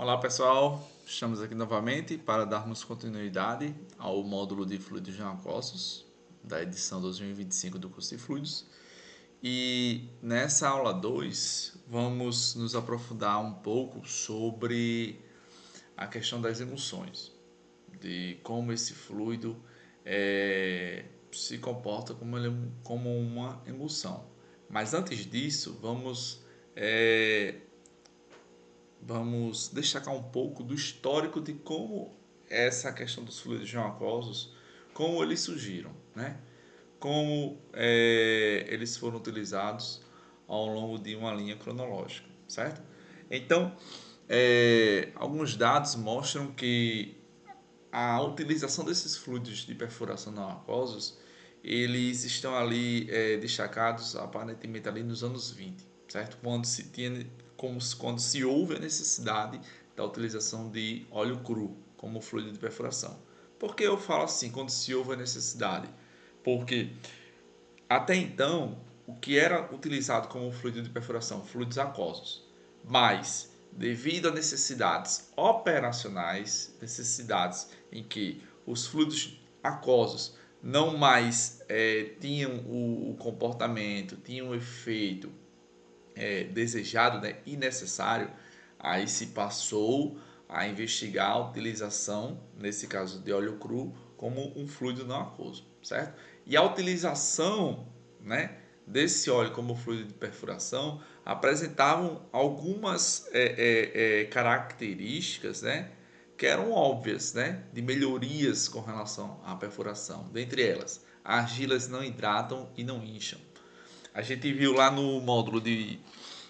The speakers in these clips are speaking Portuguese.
Olá pessoal, estamos aqui novamente para darmos continuidade ao módulo de fluidos não aquosos da edição 2025 do curso de fluidos. E nessa aula 2 vamos nos aprofundar um pouco sobre a questão das emulsões, de como esse fluido se comporta como uma emulsão. Mas antes disso, vamos destacar um pouco do histórico de como essa questão dos fluidos não aquosos, como eles surgiram, né? Como eles foram utilizados ao longo de uma linha cronológica, certo? Então, alguns dados mostram que a utilização desses fluidos de perfuração não aquosos, eles estão ali destacados aparentemente ali nos anos 20, certo? Quando se houve a necessidade da utilização de óleo cru como fluido de perfuração. Por que eu falo assim, quando se houve a necessidade? Porque até então, o que era utilizado como fluido de perfuração, fluidos aquosos, mas devido a necessidades operacionais, necessidades em que os fluidos aquosos não mais tinham o comportamento, tinham o efeito desejado, né, e necessário, aí se passou a investigar a utilização, nesse caso de óleo cru, como um fluido não aquoso, certo? E a utilização, né, desse óleo como fluido de perfuração apresentavam algumas características, né, que eram óbvias, né, de melhorias com relação à perfuração. Dentre elas, as argilas não hidratam e não incham. A gente viu lá no módulo de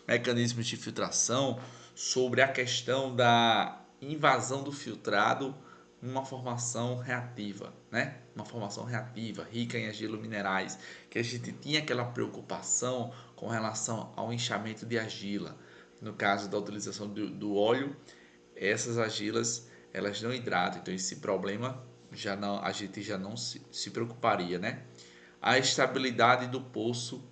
mecanismos de filtração sobre a questão da invasão do filtrado numa formação reativa, né? Uma formação reativa, rica em argila minerais, que a gente tinha aquela preocupação com relação ao inchamento de argila. No caso da utilização do óleo, essas argilas elas não hidratam, então esse problema já não, a gente já não se preocuparia, né? A estabilidade do poço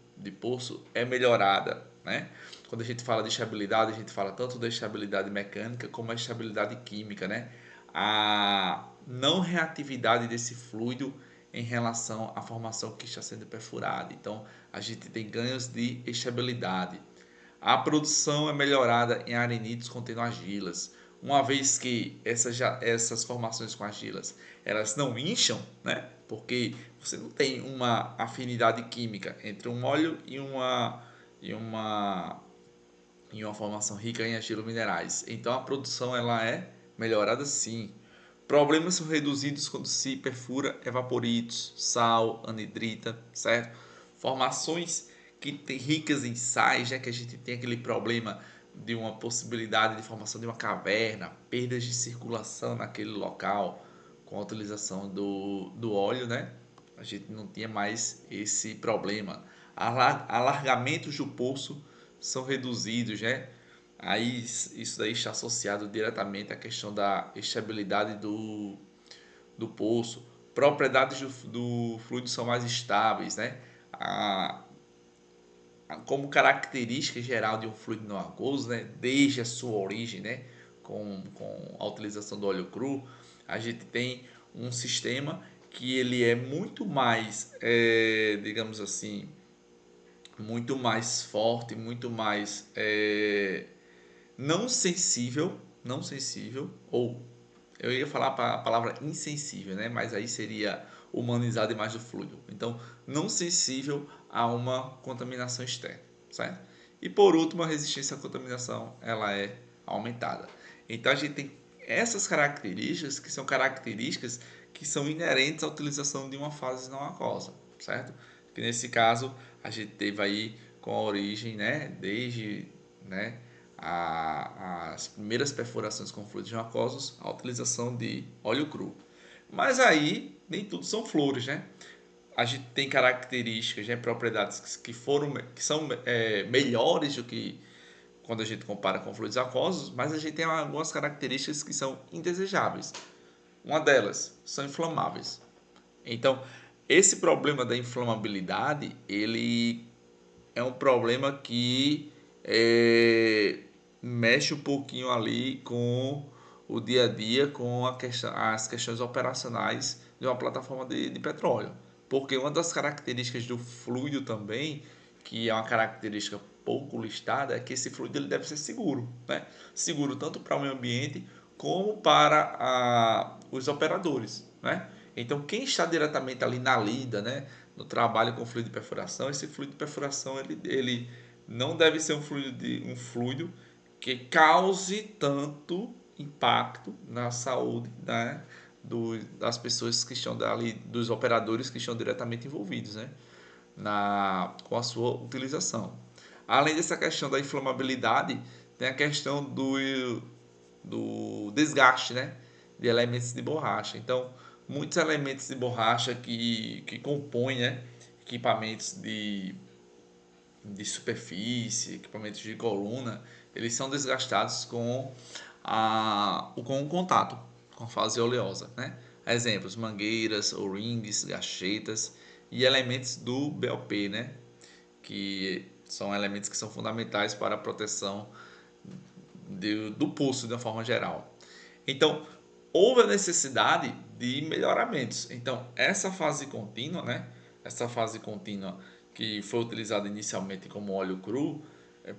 é melhorada, né? Quando a gente fala de estabilidade, a gente fala tanto da estabilidade mecânica como a estabilidade química, né? A não reatividade desse fluido em relação à formação que está sendo perfurada. Então, a gente tem ganhos de estabilidade. A produção é melhorada em arenitos contendo argilas, uma vez que essas formações com argilas elas não incham, né? Porque você não tem uma afinidade química entre um óleo e uma em uma formação rica em argilominerais. Então a produção ela é melhorada sim. Problemas são reduzidos quando se perfura evaporitos, sal, anidrita, certo? Formações ricas em sais, né, que a gente tem aquele problema de uma possibilidade de formação de uma caverna, perdas de circulação naquele local com a utilização do óleo, né? A gente não tinha mais esse problema. Alargamentos do poço são reduzidos, né? Aí isso daí está associado diretamente à questão da estabilidade do poço. Propriedades do fluido são mais estáveis, né? Como característica geral de um fluido não aquoso, né? Desde a sua origem, né? Com a utilização do óleo cru, a gente tem um sistema que ele é muito mais, digamos assim, muito mais forte, muito mais não sensível, ou eu ia falar a palavra insensível, né? Mas aí seria humanizado mais do fluido. Então, não sensível a uma contaminação externa, certo? E por último, a resistência à contaminação ela é aumentada. Então, a gente tem essas características que são inerentes à utilização de uma fase não aquosa, certo? Que nesse caso a gente teve aí com a origem, né, desde, né, as primeiras perfurações com fluidos não aquosos, a utilização de óleo cru. Mas aí nem tudo são flores, né? A gente tem características, né, propriedades que são melhores do que quando a gente compara com fluidos aquosos, mas a gente tem algumas características que são indesejáveis. Uma delas são inflamáveis. Então, esse problema da inflamabilidade, ele é um problema que mexe um pouquinho ali com o dia a dia, com as questões operacionais de uma plataforma de petróleo. Porque uma das características do fluido também, que é uma característica pouco listada, é que esse fluido ele deve ser seguro, né? Seguro tanto para o meio ambiente como para os operadores, né? Então, quem está diretamente ali na lida, né, no trabalho com fluido de perfuração, esse fluido de perfuração ele não deve ser um fluido que cause tanto impacto na saúde, né, das pessoas que estão ali, dos operadores que estão diretamente envolvidos, né, com a sua utilização. Além dessa questão da inflamabilidade, tem a questão do desgaste, né, de elementos de borracha. Então, muitos elementos de borracha que compõem, né, equipamentos de superfície, equipamentos de coluna, eles são desgastados com o contato com a fase oleosa, né? Exemplos: mangueiras, O-rings, gachetas e elementos do BOP, né? Que são elementos que são fundamentais para a proteção do pulso de uma forma geral. Então, houve a necessidade de melhoramentos. Então, essa fase contínua, né? Essa fase contínua que foi utilizada inicialmente como óleo cru,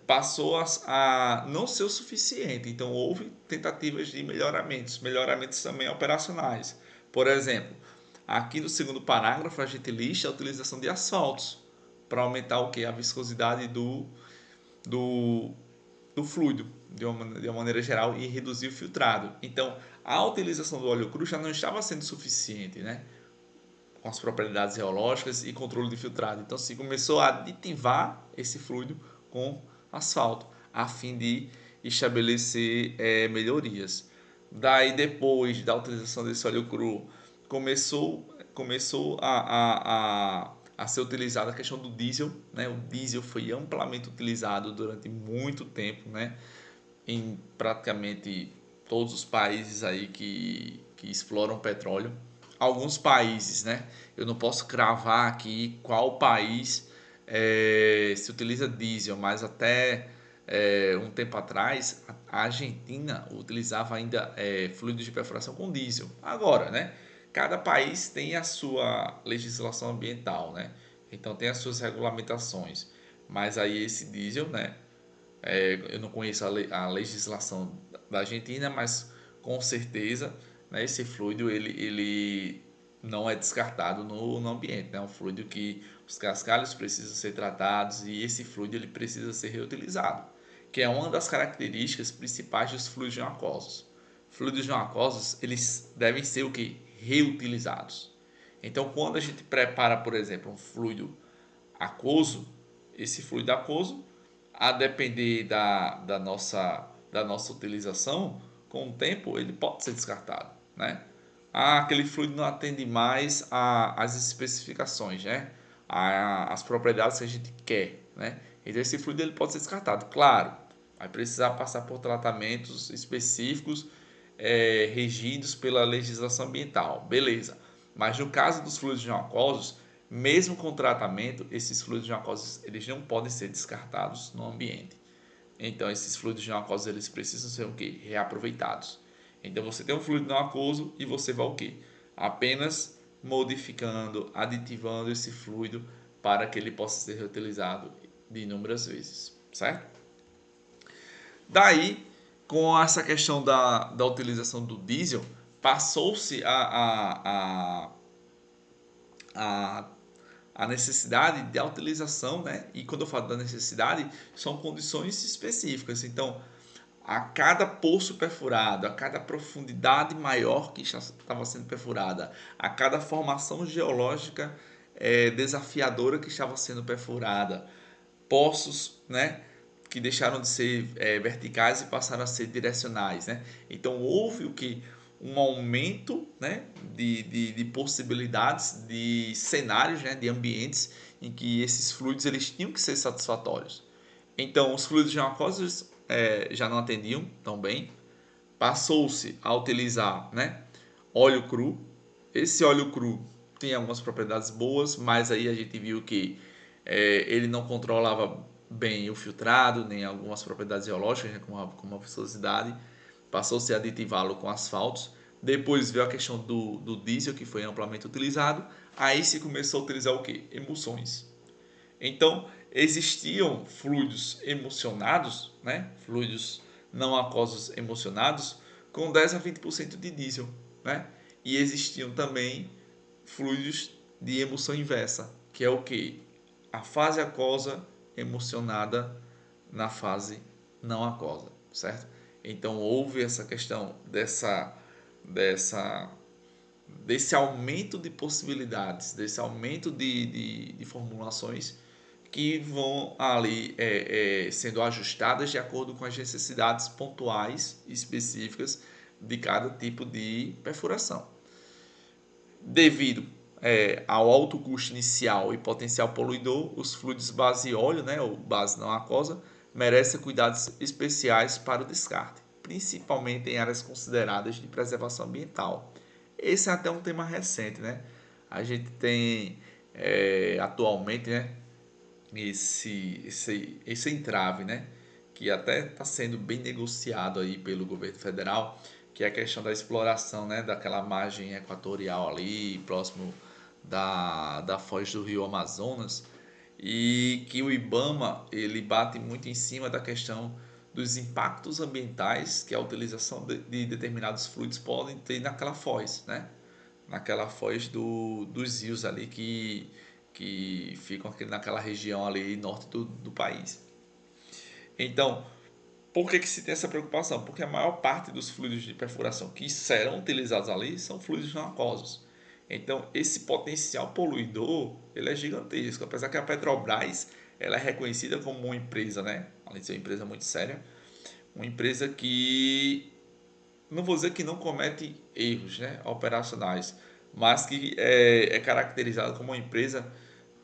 passou a não ser o suficiente. Então, houve tentativas de melhoramentos também operacionais. Por exemplo, aqui no segundo parágrafo a gente lista a utilização de asfaltos para aumentar o que? A viscosidade do, do fluido de uma maneira geral e reduzir o filtrado. Então, a utilização do óleo cru já não estava sendo suficiente, né? Com as propriedades geológicas e controle de filtrado. Então, se começou a aditivar esse fluido com asfalto, a fim de estabelecer melhorias. Daí, depois da utilização desse óleo cru, começou a ser utilizada a questão do diesel, né? O diesel foi amplamente utilizado durante muito tempo, né? Em praticamente todos os países aí que exploram petróleo. Alguns países, né? Eu não posso cravar aqui qual país se utiliza diesel, mas até um tempo atrás a Argentina utilizava ainda fluidos de perfuração com diesel. Agora, né? Cada país tem a sua legislação ambiental, né? Então tem as suas regulamentações. Mas aí esse diesel, né? Eu não conheço a legislação da Argentina, mas com certeza, né, esse fluido ele não é descartado no ambiente. É, né? Um fluido que os cascalhos precisam ser tratados e esse fluido ele precisa ser reutilizado, que é uma das características principais dos fluidos aquosos. Fluidos aquosos eles devem ser o que? Reutilizados. Então, quando a gente prepara, por exemplo, um fluido aquoso, esse fluido aquoso, a depender da nossa utilização, com o tempo ele pode ser descartado, né? Aquele fluido não atende mais às especificações, né? As propriedades que a gente quer, né? Então esse fluido ele pode ser descartado, claro, vai precisar passar por tratamentos específicos regidos pela legislação ambiental, beleza. Mas no caso dos fluidos aquosos, mesmo com tratamento, esses fluidos aquosos eles não podem ser descartados no ambiente. Então esses fluidos aquosos eles precisam ser o quê? Reaproveitados. Então você tem um fluido não aquoso e você vai o quê? Apenas modificando, aditivando esse fluido para que ele possa ser reutilizado de inúmeras vezes, certo? Daí, com essa questão da utilização do diesel, passou-se a a necessidade da utilização, né? E quando eu falo da necessidade, são condições específicas. Então, a cada poço perfurado, a cada profundidade maior que estava sendo perfurada, a cada formação geológica desafiadora que estava sendo perfurada, poços, né? Que deixaram de ser verticais e passaram a ser direcionais, né? Então houve o que um aumento, né, de possibilidades, de cenários, né, de ambientes em que esses fluidos eles tinham que ser satisfatórios. Então os fluidos aquosos já não atendiam tão bem, passou-se a utilizar, né, óleo cru. Esse óleo cru tem algumas propriedades boas, mas aí a gente viu que ele não controlava bem o filtrado, nem algumas propriedades geológicas, né, como a viscosidade, passou-se a aditivá-lo com asfaltos. Depois veio a questão do diesel, que foi amplamente utilizado. Aí se começou a utilizar o quê? Emulsões. Então, existiam fluidos emulsionados, né? Fluidos não aquosos emulsionados, com 10 a 20% de diesel, né? E existiam também fluidos de emulsão inversa, que é o que? A fase aquosa emulsionada na fase não aquosa, certo? Então houve essa questão dessa desse aumento de possibilidades, desse aumento de formulações que vão ali sendo ajustadas de acordo com as necessidades pontuais e específicas de cada tipo de perfuração. Devido ao alto custo inicial e potencial poluidor, os fluidos base e óleo, né, ou base não aquosa, merecem cuidados especiais para o descarte, principalmente em áreas consideradas de preservação ambiental. Esse é até um tema recente, né? A gente tem atualmente, né, esse entrave, né? Que até está sendo bem negociado aí pelo governo federal, que é a questão da exploração, né? Daquela margem equatorial ali, próximo da foz do rio Amazonas, e que o IBAMA ele bate muito em cima da questão dos impactos ambientais que a utilização de determinados fluidos podem ter naquela foz, né? Naquela foz dos rios ali que ficam naquela região ali norte do país. Então, por que se tem essa preocupação? Porque a maior parte dos fluidos de perfuração que serão utilizados ali são fluidos não aquosos. Então, esse potencial poluidor ele é gigantesco. Apesar que a Petrobras ela é reconhecida como uma empresa, né? Além de ser uma empresa muito séria, uma empresa que não vou dizer que não comete erros, né, operacionais, mas que é caracterizada como uma empresa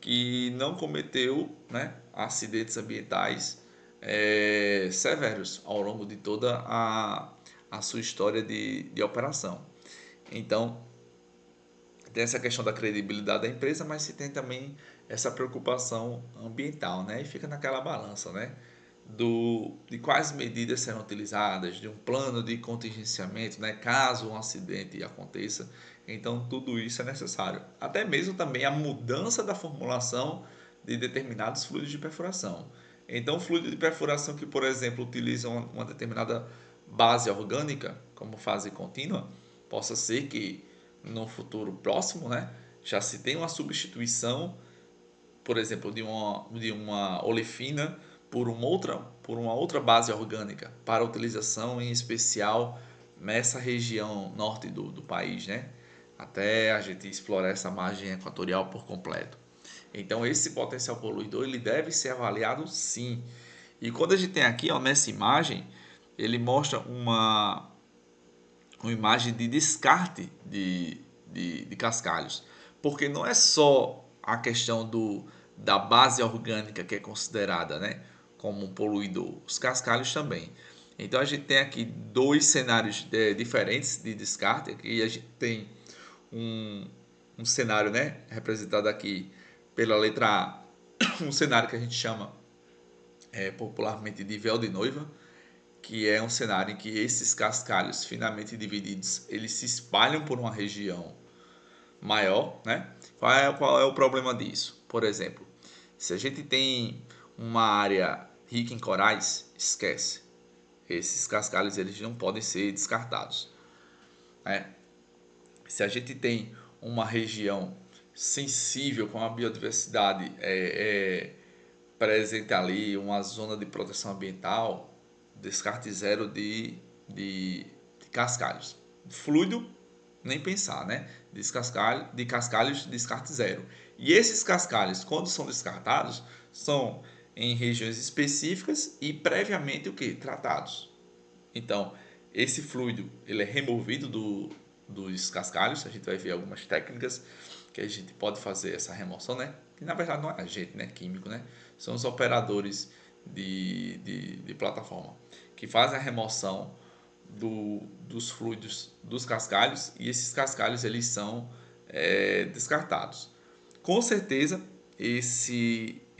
que não cometeu, né, acidentes ambientais severos ao longo de toda a sua história de operação. Então, tem essa questão da credibilidade da empresa, mas se tem também essa preocupação ambiental, né? E fica naquela balança, né? De quais medidas serão utilizadas, de um plano de contingenciamento, né? Caso um acidente aconteça. Então, tudo isso é necessário. Até mesmo também a mudança da formulação de determinados fluidos de perfuração. Então, o fluido de perfuração que, por exemplo, utiliza uma determinada base orgânica, como fase contínua, possa ser que no futuro próximo, né, já se tem uma substituição, por exemplo, de uma olefina por uma outra base orgânica para utilização em especial nessa região norte do país, né? Até a gente explorar essa margem equatorial por completo. Então esse potencial poluidor ele deve ser avaliado sim. E quando a gente tem aqui, ó, nessa imagem, ele mostra uma imagem de descarte de cascalhos. Porque não é só a questão da base orgânica que é considerada, né, como um poluidor, os cascalhos também. Então a gente tem aqui dois cenários diferentes de descarte. Aqui a gente tem um cenário, né, representado aqui pela letra A, um cenário que a gente chama popularmente de véu de noiva, que é um cenário em que esses cascalhos finamente divididos, eles se espalham por uma região maior, né? Qual é o problema disso? Por exemplo, se a gente tem uma área rica em corais, esquece. Esses cascalhos eles não podem ser descartados, né? Se a gente tem uma região sensível com a biodiversidade presente ali, uma zona de proteção ambiental, descarte zero de cascalhos. Fluido, nem pensar, né? De cascalhos, descarte zero. E esses cascalhos, quando são descartados, são em regiões específicas e previamente o que? Tratados. Então, esse fluido ele é removido dos cascalhos. A gente vai ver algumas técnicas que a gente pode fazer essa remoção, né? Que na verdade não é a gente, né? Químico, né? São os operadores de plataforma que fazem a remoção dos fluidos dos cascalhos e esses cascalhos eles são descartados. Com certeza,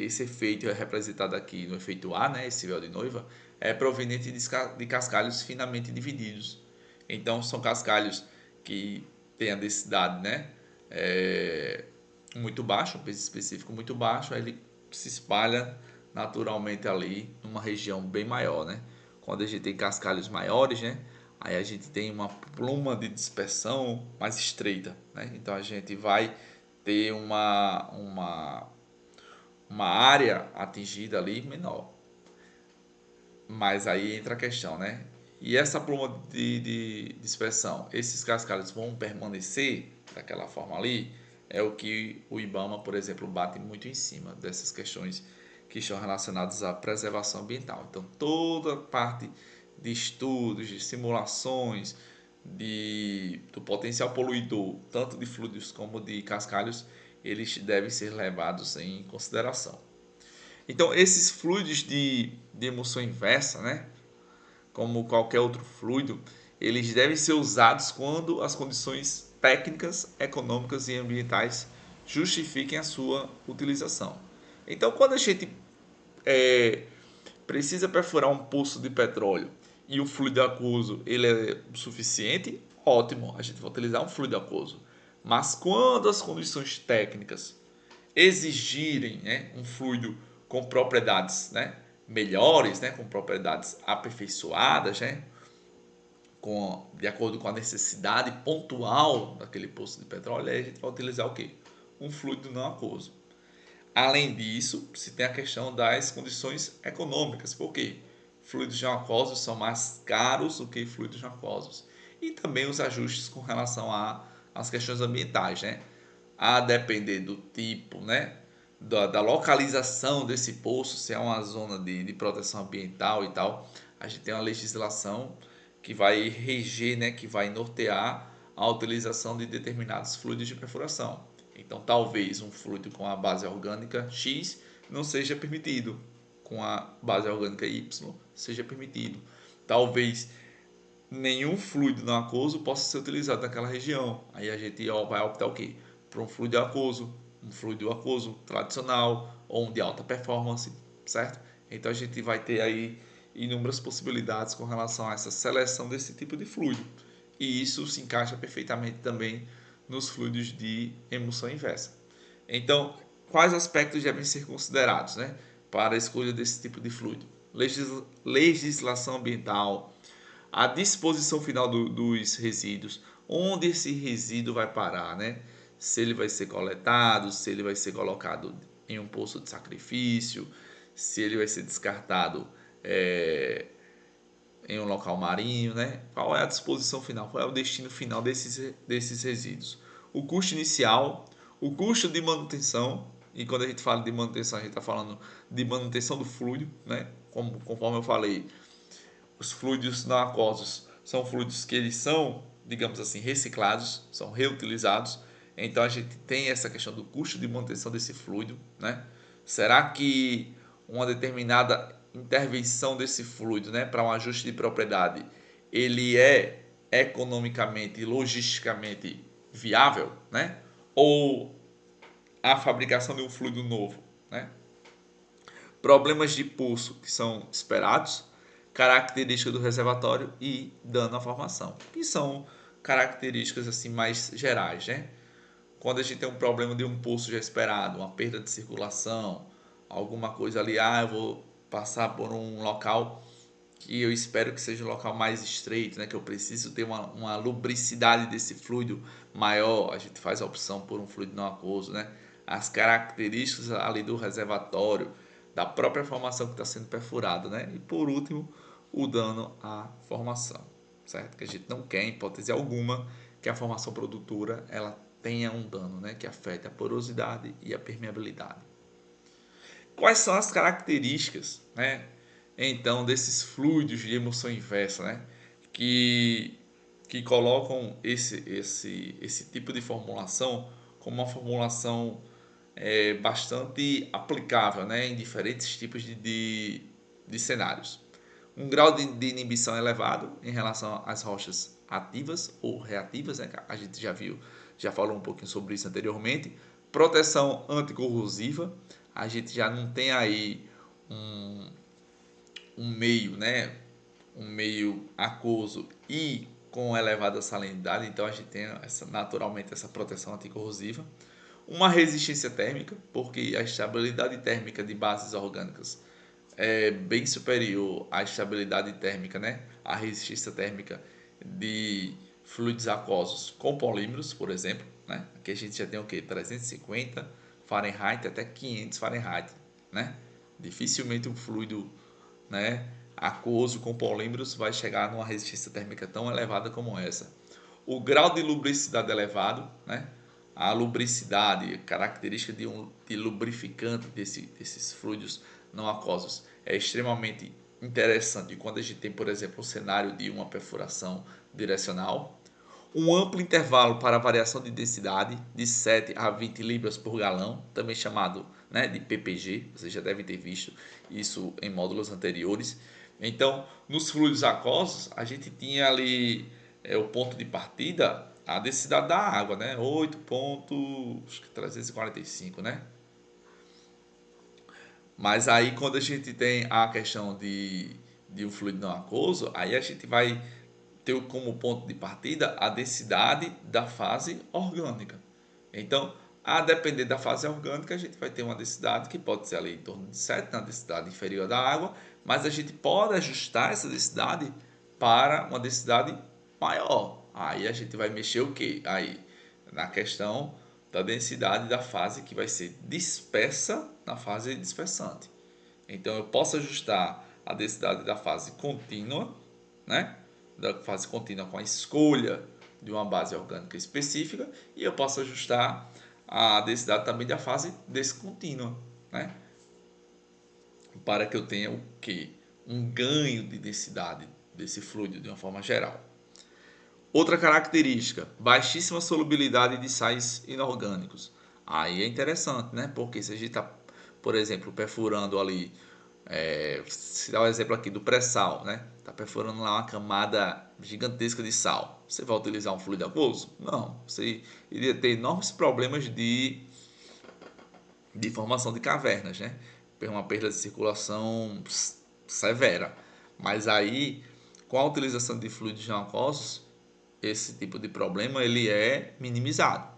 esse efeito é representado aqui no efeito A, né, esse véu de noiva, é proveniente de cascalhos finamente divididos. Então, são cascalhos que têm a densidade, né, muito baixa, um peso específico muito baixo, aí ele se espalha naturalmente ali numa região bem maior, né? Quando a gente tem cascalhos maiores, né? Aí a gente tem uma pluma de dispersão mais estreita, né? Então a gente vai ter uma área atingida ali menor. Mas aí entra a questão, né? E essa pluma de dispersão, esses cascalhos vão permanecer daquela forma ali? É o que o IBAMA, por exemplo, bate muito em cima dessas questões que estão relacionadas à preservação ambiental. Então, toda parte de estudos, de simulações, do potencial poluidor, tanto de fluidos como de cascalhos, eles devem ser levados em consideração. Então, esses fluidos de emulsão inversa, né, como qualquer outro fluido, eles devem ser usados quando as condições técnicas, econômicas e ambientais justifiquem a sua utilização. Então, quando a gente precisa perfurar um poço de petróleo e o fluido aquoso ele é suficiente, ótimo, a gente vai utilizar um fluido aquoso. Mas quando as condições técnicas exigirem, né, um fluido com propriedades, né, melhores, né, com propriedades aperfeiçoadas, né, de acordo com a necessidade pontual daquele poço de petróleo, aí a gente vai utilizar o quê? Um fluido não aquoso. Além disso, se tem a questão das condições econômicas, porque fluidos não aquosos são mais caros do que fluidos não aquosos. E também os ajustes com relação às questões ambientais, né? A depender do tipo, né? Da localização desse poço, se é uma zona de proteção ambiental e tal, a gente tem uma legislação que vai reger, né? Que vai nortear a utilização de determinados fluidos de perfuração. Então, talvez um fluido com a base orgânica X não seja permitido, com a base orgânica Y seja permitido. Talvez nenhum fluido não aquoso possa ser utilizado naquela região. Aí a gente vai optar o quê? Para um fluido aquoso tradicional ou um de alta performance, certo? Então a gente vai ter aí inúmeras possibilidades com relação a essa seleção desse tipo de fluido. E isso se encaixa perfeitamente também nos fluidos de emulsão inversa. Então, quais aspectos devem ser considerados, né, para a escolha desse tipo de fluido? Legislação ambiental, a disposição final dos resíduos, onde esse resíduo vai parar, né? Se ele vai ser coletado, se ele vai ser colocado em um poço de sacrifício, se ele vai ser descartado em um local marinho, né? Qual é a disposição final? Qual é o destino final desses resíduos? O custo inicial, o custo de manutenção, e quando a gente fala de manutenção, a gente está falando de manutenção do fluido, né? Conforme eu falei, os fluidos não aquosos são fluidos que eles são, digamos assim, reciclados, são reutilizados. Então a gente tem essa questão do custo de manutenção desse fluido, né? Será que uma determinada intervenção desse fluido, né, para um ajuste de propriedade, ele é economicamente e logisticamente viável, né? Ou a fabricação de um fluido novo, né? Problemas de pulso que são esperados, característica do reservatório e dano à formação, que são características assim mais gerais, né? Quando a gente tem um problema de um pulso já esperado, uma perda de circulação, alguma coisa ali, eu vou passar por um local que eu espero que seja um local mais estreito, né? Que eu preciso ter uma lubricidade desse fluido maior, a gente faz a opção por um fluido não aquoso, né? As características ali do reservatório, da própria formação que está sendo perfurada, né? E por último, o dano à formação, certo? Que a gente não quer, em hipótese alguma, que a formação produtora ela tenha um dano, né? Que afete a porosidade e a permeabilidade. Quais são as características, né? Então, desses fluidos de emulsão inversa, né? Que colocam esse tipo de formulação como uma formulação bastante aplicável, né, em diferentes tipos de cenários. Um grau de inibição elevado em relação às rochas ativas ou reativas, né, a gente já falou um pouquinho sobre isso anteriormente. Proteção anticorrosiva, a gente já não tem aí um, um meio, né? Um meio aquoso e com elevada salinidade, então a gente tem naturalmente essa proteção anticorrosiva. Uma resistência térmica, porque a estabilidade térmica de bases orgânicas é bem superior à estabilidade térmica, né? A resistência térmica de fluidos aquosos com polímeros, por exemplo, né? Aqui a gente já tem o que? 350 Fahrenheit até 500 Fahrenheit, né? Dificilmente um fluido, né, aquoso com polímeros vai chegar numa resistência térmica tão elevada como essa. O grau de lubricidade elevado, né? A lubricidade, característica de lubrificante desses fluidos não aquosos, é extremamente interessante quando a gente tem, por exemplo, o cenário de uma perfuração direcional. Um amplo intervalo para variação de densidade, de 7 a 20 libras por galão, também chamado, né, de PPG, vocês já devem ter visto isso em módulos anteriores. Então, nos fluidos aquosos, a gente tinha ali o ponto de partida, a densidade da água, né? 8,345, né? Mas aí quando a gente tem a questão de um fluido não aquoso, aí a gente vai ter como ponto de partida a densidade da fase orgânica. Então, a depender da fase orgânica, a gente vai ter uma densidade que pode ser ali em torno de 7, na densidade inferior da água, mas a gente pode ajustar essa densidade para uma densidade maior. Aí a gente vai mexer o que? Aí, na questão da densidade da fase que vai ser dispersa na fase dispersante. Então eu posso ajustar a densidade da fase contínua, né? Da fase contínua com a escolha de uma base orgânica específica, e eu posso ajustar a densidade também da fase descontínua, né? Para que eu tenha o que? Um ganho de densidade desse fluido de uma forma geral. Outra característica, baixíssima solubilidade de sais inorgânicos. Aí é interessante, né? Porque se a gente está, por exemplo, perfurando ali, se dá o exemplo aqui do pré-sal, né? Está perfurando lá uma camada gigantesca de sal. Você vai utilizar um fluido aquoso? Não. Você iria ter enormes problemas de formação de cavernas, né? Uma perda de circulação severa. Mas aí, com a utilização de fluidos não aquosos, esse tipo de problema ele é minimizado.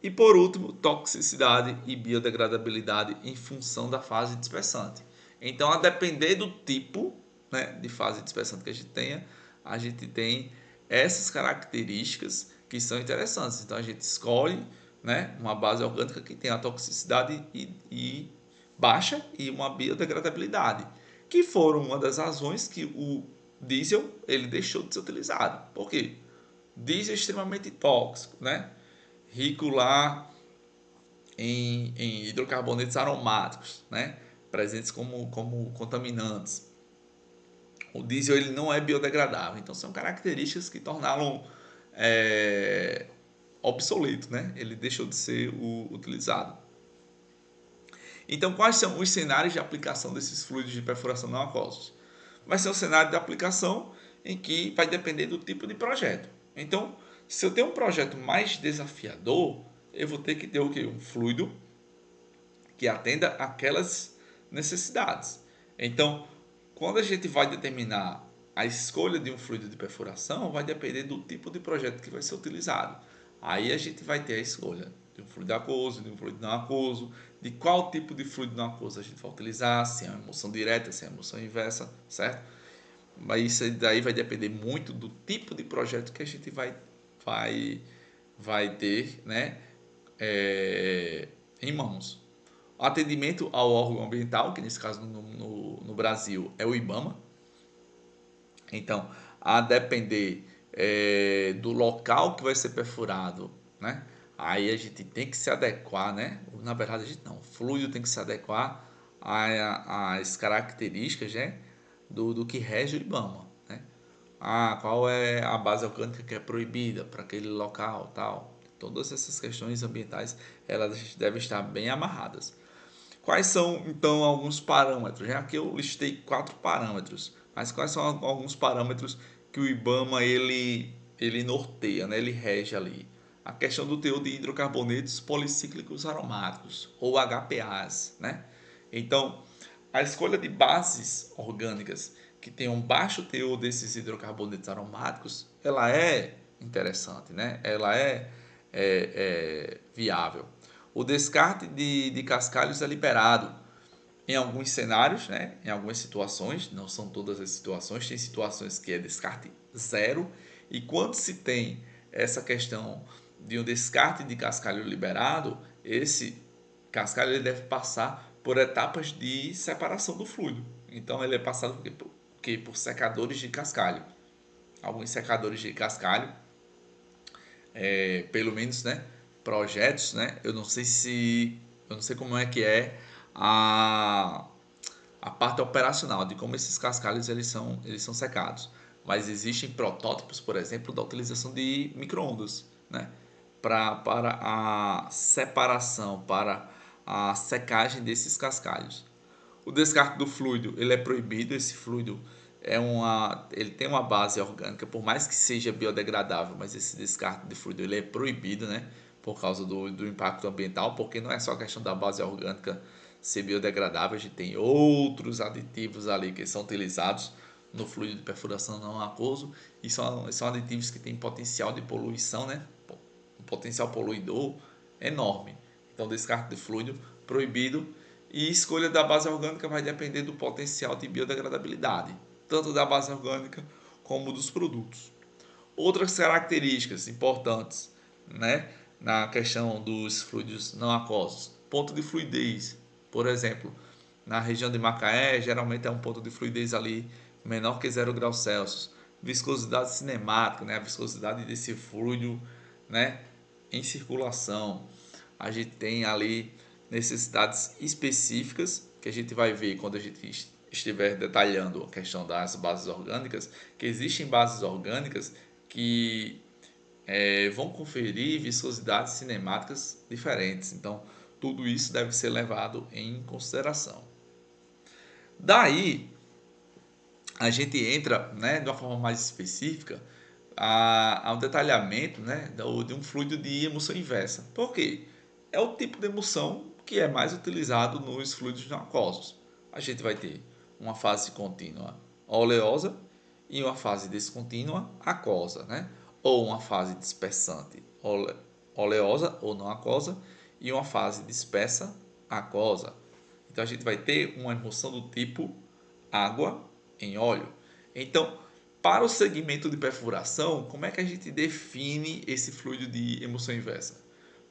E por último, toxicidade e biodegradabilidade em função da fase dispersante. Então, a depender do tipo, né, de fase dispersante que a gente tem essas características que são interessantes. Então, a gente escolhe, né, uma base orgânica que tem a toxicidade e baixa e uma biodegradabilidade, que foram uma das razões que o diesel ele deixou de ser utilizado. Por quê? Diesel é extremamente tóxico, né? Rico lá em hidrocarbonetos aromáticos, né? Presentes como contaminantes. O diesel ele não é biodegradável, então são características que tornaram obsoleto, né? Ele deixou de ser utilizado. Então, quais são os cenários de aplicação desses fluidos de perfuração não aquosos? Vai ser um cenário de aplicação em que vai depender do tipo de projeto. Então, se eu tenho um projeto mais desafiador, eu vou ter que ter o quê? Um fluido que atenda aquelas necessidades. Então, quando a gente vai determinar a escolha de um fluido de perfuração, vai depender do tipo de projeto que vai ser utilizado. Aí a gente vai ter a escolha de um fluido aquoso, de um fluido não aquoso, de qual tipo de fluido não aquoso a gente vai utilizar, se é uma emulsão direta, se é uma emulsão inversa, certo? Mas isso daí vai depender muito do tipo de projeto que a gente vai ter, né, em mãos. O atendimento ao órgão ambiental, que nesse caso no Brasil é o IBAMA. Então, a depender do local que vai ser perfurado, né? Aí a gente tem que se adequar, né? Na verdade, a gente não. O fluido tem que se adequar às características, né? Do que rege o IBAMA, né? Qual é a base orgânica que é proibida para aquele local, tal. Todas essas questões ambientais, elas devem estar bem amarradas. Quais são, então, alguns parâmetros? Já que eu listei 4 parâmetros, mas quais são alguns parâmetros que o IBAMA ele norteia, né? Ele rege ali? a questão do teor de hidrocarbonetos policíclicos aromáticos, ou HPAs, né? Então, a escolha de bases orgânicas que tenham baixo teor desses hidrocarbonetos aromáticos, ela é interessante, né? Ela é viável. O descarte de cascalhos é liberado em alguns cenários, né? Em algumas situações, não são todas as situações, tem situações que é descarte zero, e quando se tem essa questão de um descarte de cascalho liberado, esse cascalho ele deve passar por etapas de separação do fluido. Então ele é passado por secadores de cascalho. Alguns secadores de cascalho, pelo menos, né, projetos, né? Eu não sei como é que é a a parte operacional de como esses cascalhos eles são secados. Mas existem protótipos, por exemplo, da utilização de micro-ondas, né? Para a separação, para a secagem desses cascalhos. O descarte do fluido ele é proibido, esse fluido ele tem uma base orgânica, por mais que seja biodegradável, mas esse descarte de fluido ele é proibido, né? Por causa do impacto ambiental, porque não é só a questão da base orgânica ser biodegradável, a gente tem outros aditivos ali que são utilizados no fluido de perfuração não aquoso e são aditivos que têm potencial de poluição, né? Um potencial poluidor enorme. Então, descarte de fluido proibido, e escolha da base orgânica vai depender do potencial de biodegradabilidade, tanto da base orgânica como dos produtos. Outras características importantes, né, na questão dos fluidos não aquosos: ponto de fluidez. Por exemplo, na região de Macaé, geralmente é um ponto de fluidez ali menor que 0 °C. Viscosidade cinemática, né, a viscosidade desse fluido, né, em circulação. A gente tem ali necessidades específicas que a gente vai ver quando a gente estiver detalhando a questão das bases orgânicas, que existem bases orgânicas que vão conferir viscosidades cinemáticas diferentes. Então, tudo isso deve ser levado em consideração. Daí, a gente entra, né, de uma forma mais específica ao detalhamento, né, de um fluido de emulsão inversa. Por quê? É o tipo de emulsão que é mais utilizado nos fluidos não aquosos. A gente vai ter uma fase contínua oleosa e uma fase descontínua aquosa, né? Ou uma fase dispersante oleosa ou não aquosa e uma fase dispersa aquosa. Então a gente vai ter uma emulsão do tipo água em óleo. Então, para o segmento de perfuração, como é que a gente define esse fluido de emulsão inversa?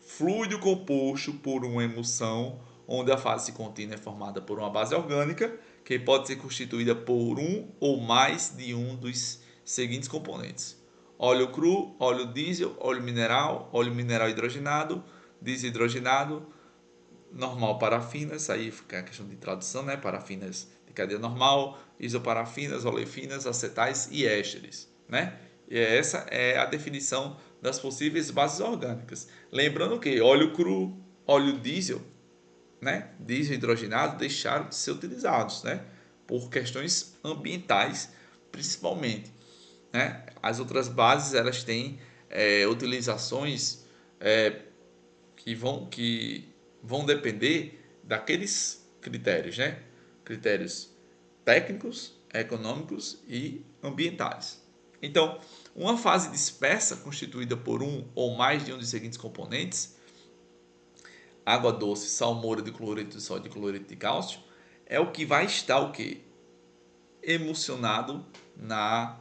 Fluido composto por uma emulsão onde a fase contínua é formada por uma base orgânica que pode ser constituída por um ou mais de um dos seguintes componentes: óleo cru, óleo diesel, óleo mineral hidrogenado, desidrogenado, normal parafinas, aí fica a questão de tradução, né? Parafinas de cadeia normal, isoparafinas, olefinas, acetais e ésteres, né? E essa é a definição das possíveis bases orgânicas. Lembrando que óleo cru, óleo diesel, né? Diesel hidrogenado deixaram de ser utilizados, né? Por questões ambientais, principalmente, né? As outras bases elas têm utilizações que vão depender daqueles critérios, né? Critérios técnicos, econômicos e ambientais. Então, uma fase dispersa constituída por um ou mais de um dos seguintes componentes: água doce, salmoura de cloreto de sódio e cloreto de cálcio, é o que vai estar o quê? Emulsionado na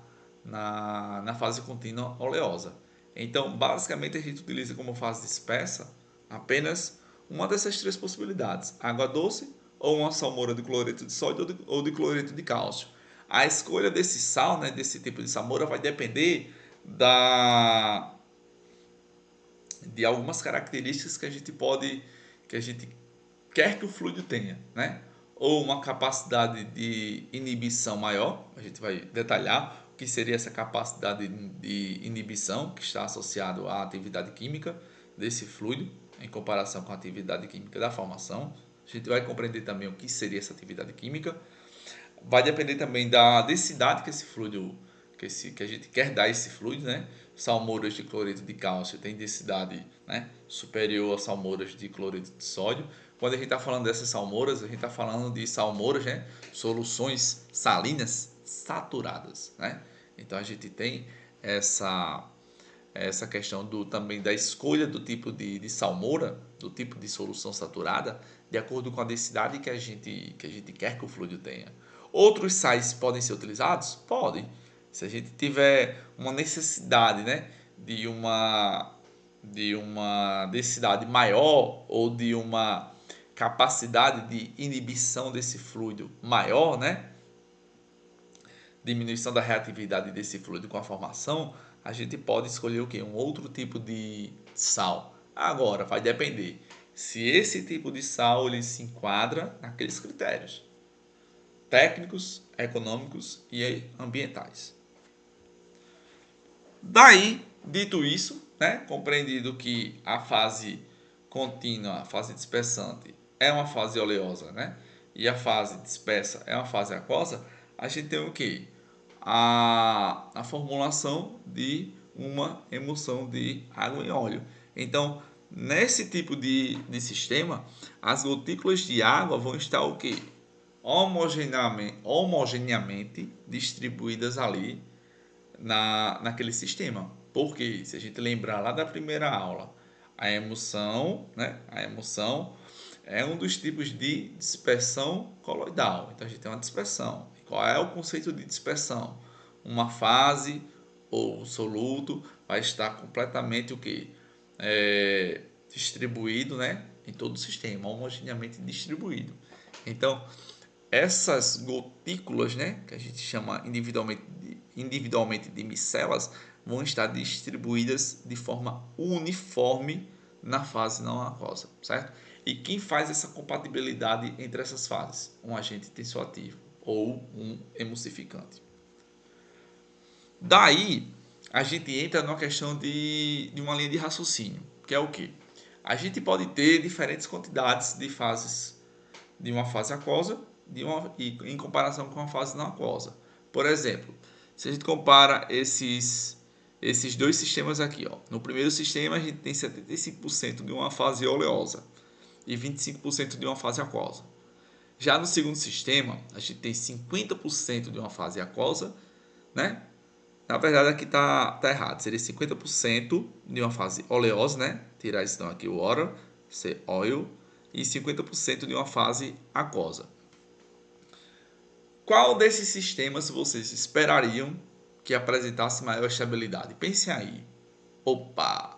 fase contínua oleosa. Então, basicamente, a gente utiliza como fase dispersa apenas uma dessas três possibilidades: água doce ou uma salmoura de cloreto de sódio ou de cloreto de cálcio. A escolha desse sal, né, desse tipo de salmoura, vai depender de algumas características que a gente quer que o fluido tenha, né? Ou uma capacidade de inibição maior, a gente vai detalhar o que seria essa capacidade de inibição que está associado à atividade química desse fluido em comparação com a atividade química da formação. A gente vai compreender também o que seria essa atividade química. Vai depender também da densidade que a gente quer dar esse fluido, né? Salmouras de cloreto de cálcio têm densidade, né, superior a salmouras de cloreto de sódio. Quando a gente está falando dessas salmouras, a gente está falando de salmouras, né, soluções salinas saturadas, né? Então a gente tem essa questão também da escolha do tipo de salmoura, do tipo de solução saturada, de acordo com a densidade que a gente quer que o fluido tenha. Outros sais podem ser utilizados? Podem. Se a gente tiver uma necessidade, né, de uma densidade maior ou de uma capacidade de inibição desse fluido maior, né, diminuição da reatividade desse fluido com a formação, a gente pode escolher o quê? Um outro tipo de sal. Agora, vai depender se esse tipo de sal ele se enquadra naqueles critérios técnicos, econômicos e ambientais. Daí, dito isso, né, compreendido que a fase contínua, a fase dispersante, é uma fase oleosa, né, e a fase dispersa é uma fase aquosa, a gente tem o que? A formulação de uma emulsão de água e óleo. Então, nesse tipo de sistema, as gotículas de água vão estar o que? Homogeneamente distribuídas ali naquele sistema. Porque, se a gente lembrar lá da primeira aula, a emulsão, né? A emulsão é um dos tipos de dispersão coloidal. Então, a gente tem uma dispersão. E qual é o conceito de dispersão? Uma fase ou soluto vai estar completamente o que? Distribuído, né? Em todo o sistema, homogeneamente distribuído. Então, essas gotículas, né, que a gente chama individualmente de micelas, vão estar distribuídas de forma uniforme na fase não aquosa, certo? E quem faz essa compatibilidade entre essas fases? Um agente tensioativo ou um emulsificante. Daí, a gente entra na questão de uma linha de raciocínio, que é o quê? A gente pode ter diferentes quantidades de fases de uma fase aquosa em comparação com a fase não aquosa. Por exemplo, se a gente compara esses dois sistemas aqui, ó. No primeiro sistema a gente tem 75% de uma fase oleosa e 25% de uma fase aquosa. Já no segundo sistema, a gente tem 50% de uma fase aquosa, né? Na verdade aqui tá errado, seria 50% de uma fase oleosa, né? Tirar isso então aqui o water, ser oil, e 50% de uma fase aquosa. Qual desses sistemas vocês esperariam que apresentasse maior estabilidade? Pensem aí. Opa!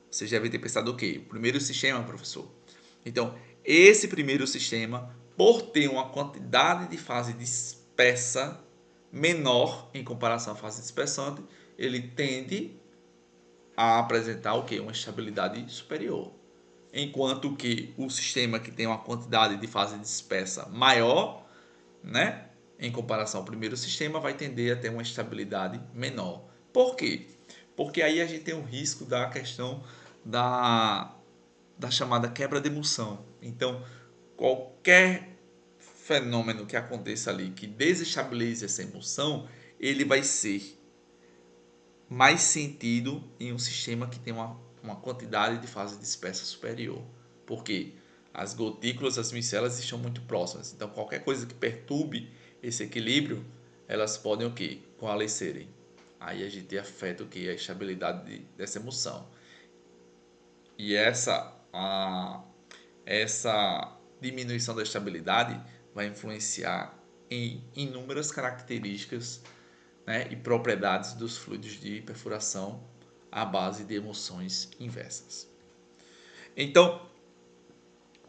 Vocês devem ter pensado o quê? O primeiro sistema, professor. Então, esse primeiro sistema, por ter uma quantidade de fase dispersa menor em comparação à fase dispersante, ele tende a apresentar o quê? Uma estabilidade superior. Enquanto que o sistema que tem uma quantidade de fase dispersa maior, né, em comparação ao primeiro sistema, vai tender a ter uma estabilidade menor. Por quê? Porque aí a gente tem o risco da questão da chamada quebra de emulsão. Então, qualquer fenômeno que aconteça ali que desestabilize essa emulsão, ele vai ser mais sentido em um sistema que tem uma quantidade de fase dispersa superior. Porque as gotículas, as micelas estão muito próximas. Então, qualquer coisa que perturbe esse equilíbrio, elas podem o quê? Coalescerem. Aí a gente afeta o quê? A estabilidade dessa emulsão. E essa diminuição da estabilidade vai influenciar em inúmeras características, né, e propriedades dos fluidos de perfuração à base de emulsões inversas. Então,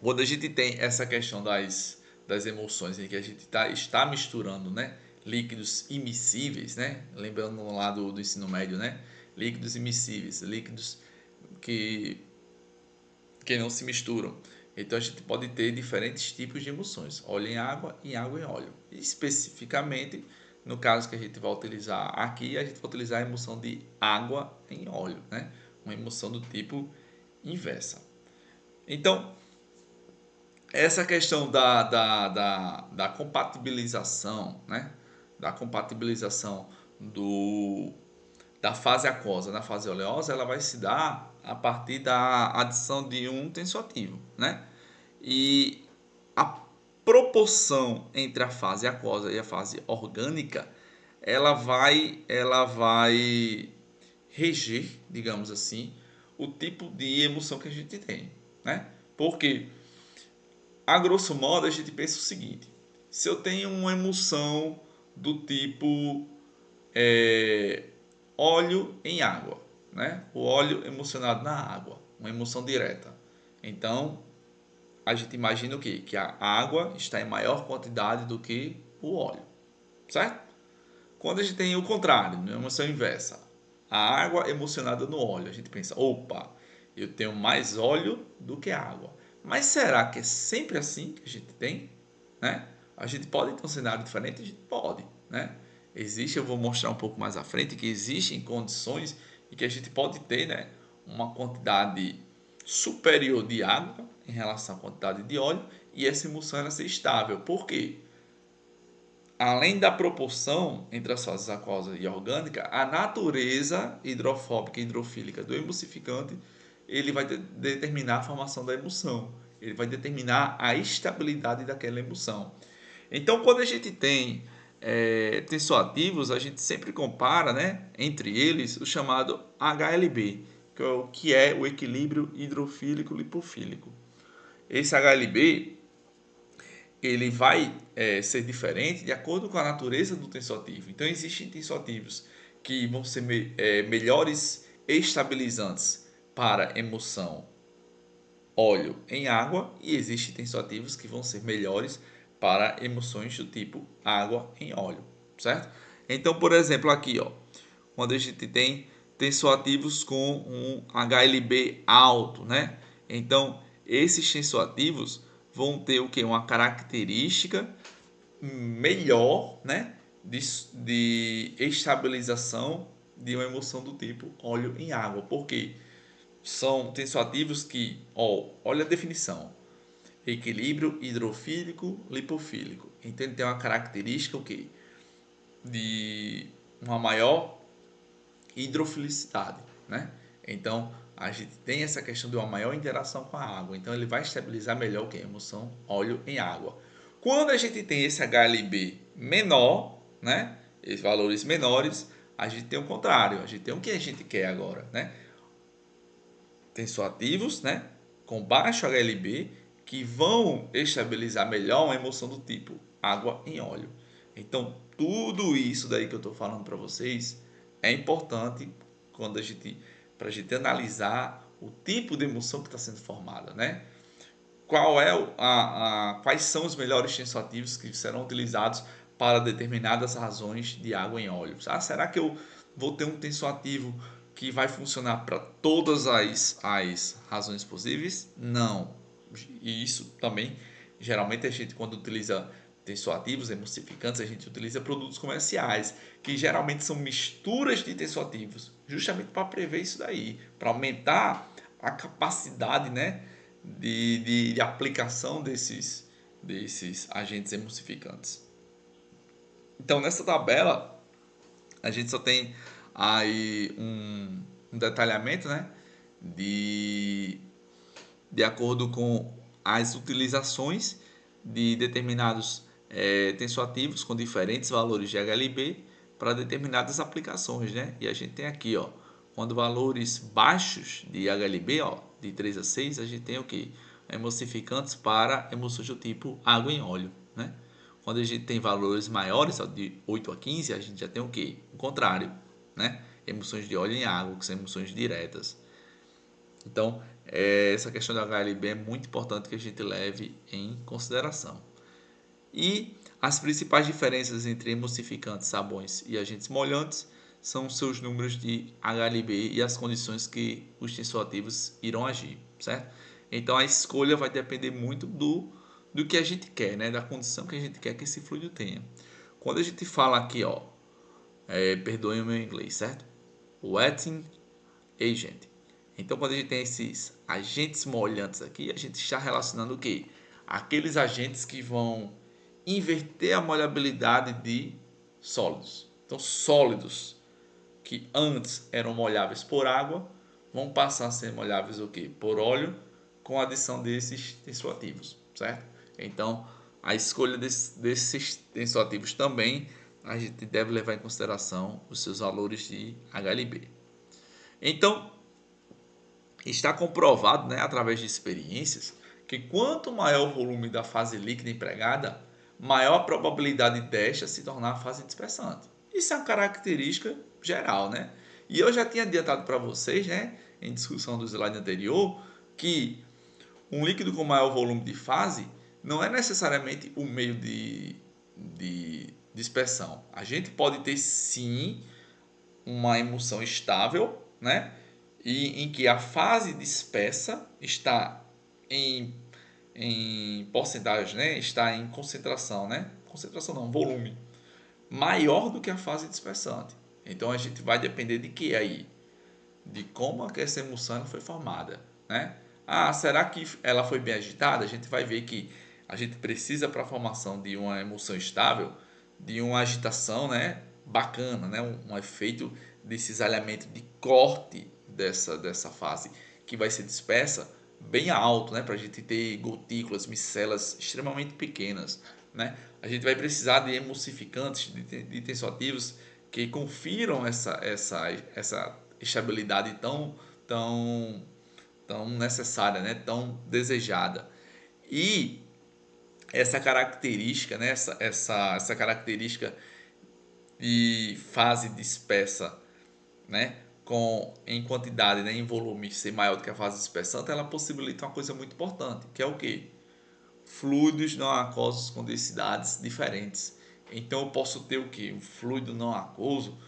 quando a gente tem essa questão das emulsões em que a gente está misturando, né, líquidos immiscíveis, né, lembrando lá do ensino médio, né, líquidos immiscíveis, líquidos que não se misturam. Então a gente pode ter diferentes tipos de emulsões, óleo em água e água em óleo. E especificamente, no caso que a gente vai utilizar aqui, a gente vai utilizar a emulsão de água em óleo, né? Uma emulsão do tipo inversa. Então, essa questão da compatibilização, né? Da compatibilização da fase aquosa na fase oleosa, ela vai se dar a partir da adição de um tensoativo, né? E a proporção entre a fase aquosa e a fase orgânica, ela vai reger, digamos assim, o tipo de emulsão que a gente tem, né? Porque, a grosso modo, a gente pensa o seguinte: se eu tenho uma emulsão do tipo é, óleo em água, né? O óleo emulsionado na água, uma emulsão direta. Então, a gente imagina o quê? Que a água está em maior quantidade do que o óleo, certo? Quando a gente tem o contrário, uma emulsão inversa, a água emulsionada no óleo, a gente pensa, opa, eu tenho mais óleo do que água. Mas será que é sempre assim que a gente tem, né? A gente pode ter um cenário diferente? A gente pode, né? Existe, eu vou mostrar um pouco mais à frente, que existem condições em que a gente pode ter, né, uma quantidade superior de água em relação à quantidade de óleo e essa emulsão ela ser estável. Por quê? Além da proporção entre as fases aquosa e orgânica, a natureza hidrofóbica e hidrofílica do emulsificante ele vai determinar a formação da emulsão. Ele vai determinar a estabilidade daquela emulsão. Então, quando a gente tem tensoativos, a gente sempre compara, né, entre eles o chamado HLB, que é o equilíbrio hidrofílico lipofílico. Esse HLB ele vai ser diferente de acordo com a natureza do tensoativo. Então, existem tensoativos que vão ser melhores estabilizantes para emulsão óleo em água e existem tensoativos que vão ser melhores para emulsões do tipo água em óleo, certo? Então, por exemplo, aqui, ó, quando a gente tem tensoativos com um HLB alto, né? Então, esses tensoativos vão ter o que? Uma característica melhor, né? De estabilização de uma emulsão do tipo óleo em água. Por quê? São tensoativos que, ó, olha a definição: equilíbrio hidrofílico lipofílico. Então ele tem uma característica o quê? De uma maior hidrofilicidade, né? Então a gente tem essa questão de uma maior interação com a água. Então ele vai estabilizar melhor o que? A emulsão óleo em água. Quando a gente tem esse HLB menor, né? Esses valores menores, a gente tem o contrário. A gente tem o que a gente quer agora, né? Tensoativos, né, com baixo HLB, que vão estabilizar melhor uma emulsão do tipo água em óleo. Então, tudo isso daí que eu estou falando para vocês é importante quando para a gente analisar o tipo de emulsão que está sendo formada, né? Quais são os melhores tensoativos que serão utilizados para determinadas razões de água em óleo? Ah, será que eu vou ter um tensoativo que vai funcionar para todas as razões possíveis? Não. E isso também, geralmente a gente quando utiliza tensoativos, emulsificantes, a gente utiliza produtos comerciais, que geralmente são misturas de tensoativos, justamente para prever isso daí, para aumentar a capacidade, né, de aplicação desses agentes emulsificantes. Então, nessa tabela, a gente só tem aí um detalhamento, né, de, de acordo com as utilizações de determinados tensoativos com diferentes valores de HLB para determinadas aplicações, né? E a gente tem aqui, ó, quando valores baixos de HLB, ó, de 3 a 6, a gente tem o que? Emulsificantes para emulsões do tipo água em óleo, né? Quando a gente tem valores maiores, ó, de 8 a 15, a gente já tem o que? O contrário, né? Emulsões de óleo em água, que são emulsões diretas. Então, essa questão do HLB é muito importante que a gente leve em consideração. E as principais diferenças entre emulsificantes, sabões e agentes molhantes são seus números de HLB e as condições que os tensoativos irão agir, certo? Então a escolha vai depender muito do que a gente quer, né? Da condição que a gente quer que esse fluido tenha. Quando a gente fala aqui, ó, perdoem o meu inglês, certo? Wetting agent. Então, quando a gente tem esses agentes molhantes aqui, a gente está relacionando o quê? Aqueles agentes que vão inverter a molhabilidade de sólidos. Então, sólidos que antes eram molháveis por água vão passar a ser molháveis o quê? Por óleo, com a adição desses tensoativos, certo? Então, a escolha desses tensoativos também a gente deve levar em consideração os seus valores de HLB. Então, está comprovado, né, através de experiências, que quanto maior o volume da fase líquida empregada, maior a probabilidade desta se tornar a fase dispersante. Isso é uma característica geral, né? E eu já tinha adiantado para vocês, né, em discussão do slide anterior, que um líquido com maior volume de fase não é necessariamente o meio de dispersão. A gente pode ter sim uma emulsão estável, né? E em que a fase dispersa está em porcentagem, né? Está em concentração, né? Concentração não, volume maior do que a fase dispersante. Então a gente vai depender de que aí? De como essa emulsão foi formada, né? Ah, será que ela foi bem agitada? A gente vai ver que a gente precisa para a formação de uma emulsão estável de uma agitação, né, bacana, né, um efeito de cisalhamento, de corte dessa fase que vai ser dispersa bem alto, né, para a gente ter gotículas, micelas extremamente pequenas, né? A gente vai precisar de emulsificantes, de tensoativos que confiram essa estabilidade tão necessária, né, tão desejada. E essa característica, né, essa característica de fase dispersa, né, em quantidade, né, em volume ser maior do que a fase dispersante, ela possibilita uma coisa muito importante, que é o quê? Fluidos não aquosos com densidades diferentes. Então eu posso ter o quê? Um fluido não aquoso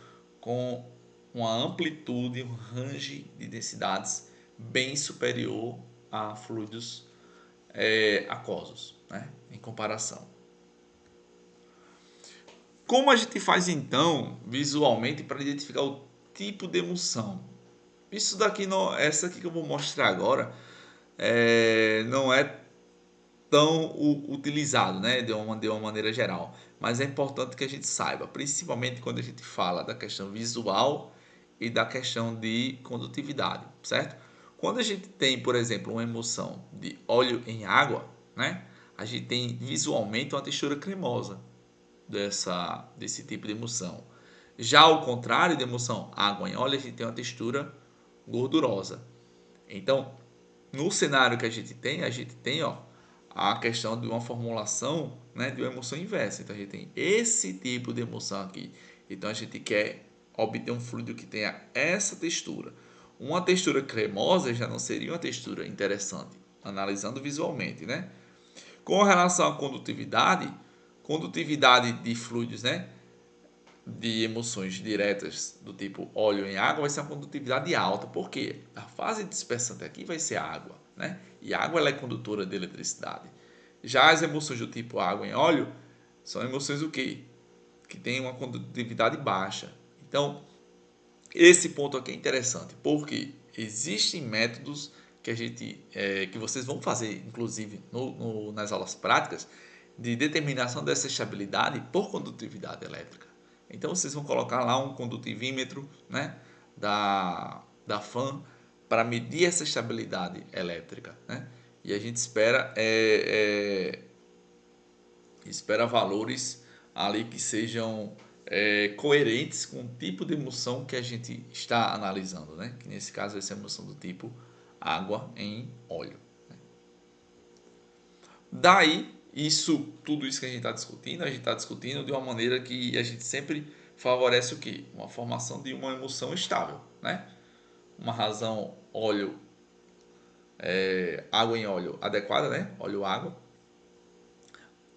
com uma amplitude, um range de densidades bem superior a fluidos aquosos, né, em comparação. Como a gente faz então visualmente para identificar o tipo de emulsão? Isso daqui, não, essa aqui que eu vou mostrar agora, não é tão utilizado, né, de uma maneira geral, mas é importante que a gente saiba, principalmente quando a gente fala da questão visual e da questão de condutividade, certo? Quando a gente tem, por exemplo, uma emulsão de óleo em água, né, a gente tem visualmente uma textura cremosa desse tipo de emulsão. Já ao contrário de emulsão água em óleo, a gente tem uma textura gordurosa. Então, no cenário que a gente tem ó, a questão de uma formulação, né, de uma emulsão inversa. Então, a gente tem esse tipo de emulsão aqui. Então, a gente quer obter um fluido que tenha essa textura. Uma textura cremosa já não seria uma textura interessante, analisando visualmente, né? Com relação à condutividade de fluidos, né, de emulsões diretas do tipo óleo em água vai ser uma condutividade alta. Por quê? A fase dispersante aqui vai ser a água, né? E a água ela é condutora de eletricidade. Já as emulsões do tipo água em óleo são emulsões o quê? Que tem uma condutividade baixa. Então, esse ponto aqui é interessante, porque existem métodos que que vocês vão fazer, inclusive nas aulas práticas, de determinação dessa estabilidade por condutividade elétrica. Então vocês vão colocar lá um condutivímetro, né, da fan para medir essa estabilidade elétrica, né? E a gente espera valores ali que sejam coerentes com o tipo de emulsão que a gente está analisando, né? Que nesse caso vai ser a emulsão do tipo água em óleo. Daí, tudo isso que a gente está discutindo de uma maneira que a gente sempre favorece o quê? Uma formação de uma emulsão estável, né? Uma razão água em óleo adequada, né? Óleo-água.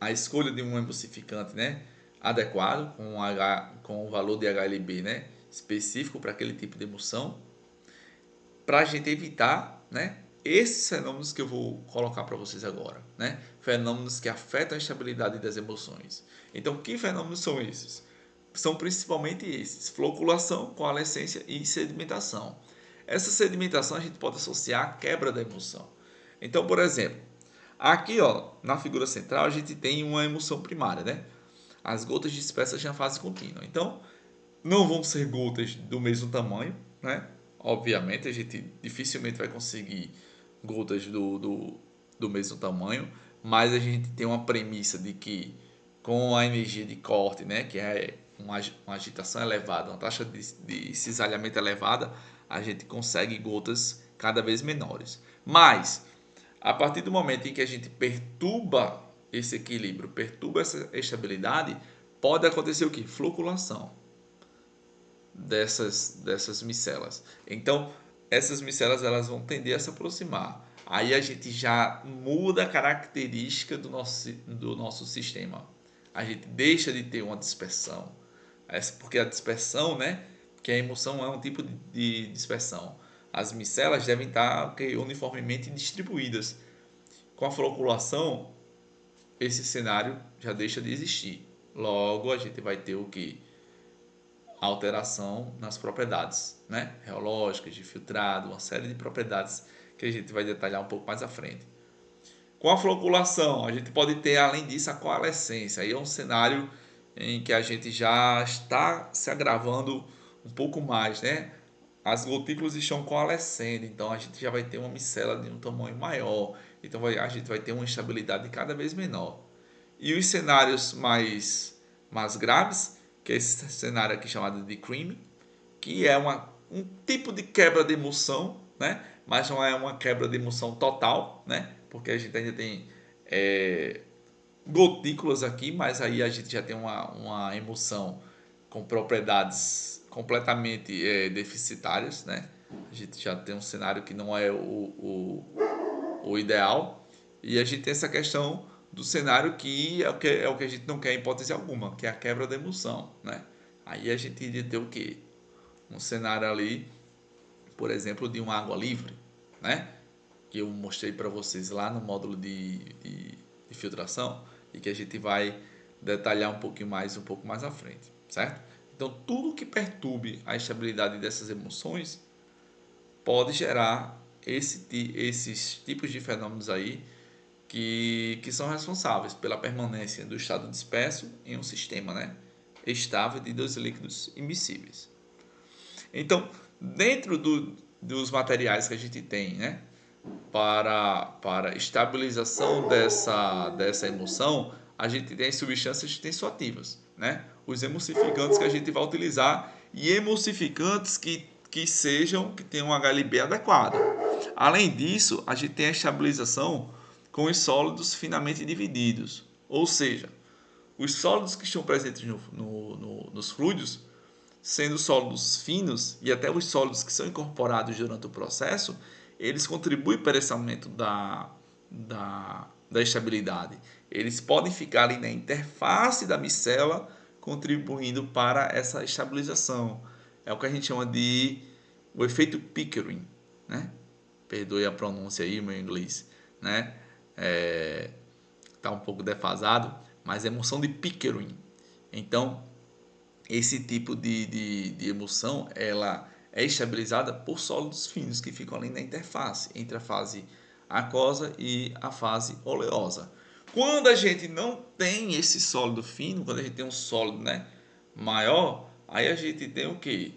A escolha de um emulsificante, né, adequado, com o valor de HLB, né, específico para aquele tipo de emulsão, para a gente evitar, né, esses fenômenos que eu vou colocar para vocês agora, né, fenômenos que afetam a estabilidade das emulsões. Então, que fenômenos são esses? São principalmente esses: floculação, coalescência e sedimentação. Essa sedimentação a gente pode associar à quebra da emulsão. Então, por exemplo, aqui, ó, na figura central, a gente tem uma emulsão primária, né? As gotas dispersas na fase contínua. Então, Não vão ser gotas do mesmo tamanho, né? Obviamente, a gente dificilmente vai conseguir gotas do mesmo tamanho, mas a gente tem uma premissa de que com a energia de corte, né, que é uma agitação elevada, uma taxa de cisalhamento elevada, a gente consegue gotas cada vez menores. Mas, a partir do momento em que a gente perturba esse equilíbrio, perturba essa estabilidade, pode acontecer o que? Floculação dessas micelas. Então, essas micelas elas vão tender a se aproximar. Aí a gente já muda a característica do nosso sistema. A gente deixa de ter uma dispersão. Porque a dispersão, né? Que a emoção é um tipo de dispersão. As micelas devem estar uniformemente distribuídas. Com a floculação, esse cenário já deixa de existir. Logo, a gente vai ter o que? Alteração nas propriedades, né? Reológicas, de filtrado, uma série de propriedades que a gente vai detalhar um pouco mais à frente. Com a floculação, a gente pode ter, além disso, a coalescência. Aí é um cenário em que a gente já está se agravando um pouco mais, né? As gotículas estão coalescendo, então a gente já vai ter uma micela de um tamanho maior. Então a gente vai ter uma estabilidade cada vez menor. E os cenários mais graves, que é esse cenário aqui chamado de cream, que é um tipo de quebra de emulsão, né? Mas não é uma quebra de emulsão total, né? Porque a gente ainda tem gotículas aqui, mas aí a gente já tem uma emulsão com propriedades completamente deficitárias, né? A gente já tem um cenário que não é o ideal. E a gente tem essa questão do cenário que é o que a gente não quer em hipótese alguma, que é a quebra da emulsão, né? Aí a gente iria ter o quê? Um cenário ali, por exemplo, de uma água livre, né? Que eu mostrei para vocês lá no módulo de filtração e que a gente vai detalhar um pouco mais à frente, certo? Então, tudo que perturbe a estabilidade dessas emoções pode gerar esses tipos de fenômenos aí que são responsáveis pela permanência do estado disperso em um sistema, né, estável de dois líquidos immiscíveis. Então, dentro dos materiais que a gente tem, né, para estabilização dessa emulsão, a gente tem as substâncias tensoativas, né? Os emulsificantes que a gente vai utilizar e emulsificantes que tenham um HLB adequado. Além disso, a gente tem a estabilização com os sólidos finamente divididos, ou seja, os sólidos que estão presentes nos fluidos, sendo sólidos finos e até os sólidos que são incorporados durante o processo, eles contribuem para esse aumento da estabilidade. Eles podem ficar ali na interface da micela, contribuindo para essa estabilização. É o que a gente chama de o efeito Pickering, né? Perdoe a pronúncia aí, meu inglês, né? Tá um pouco defasado, mas é emoção de Pickering. Então, esse tipo de emulsão ela é estabilizada por sólidos finos que ficam ali na interface entre a fase aquosa e a fase oleosa. Quando a gente não tem esse sólido fino, quando a gente tem um sólido, né, maior, aí a gente tem o que?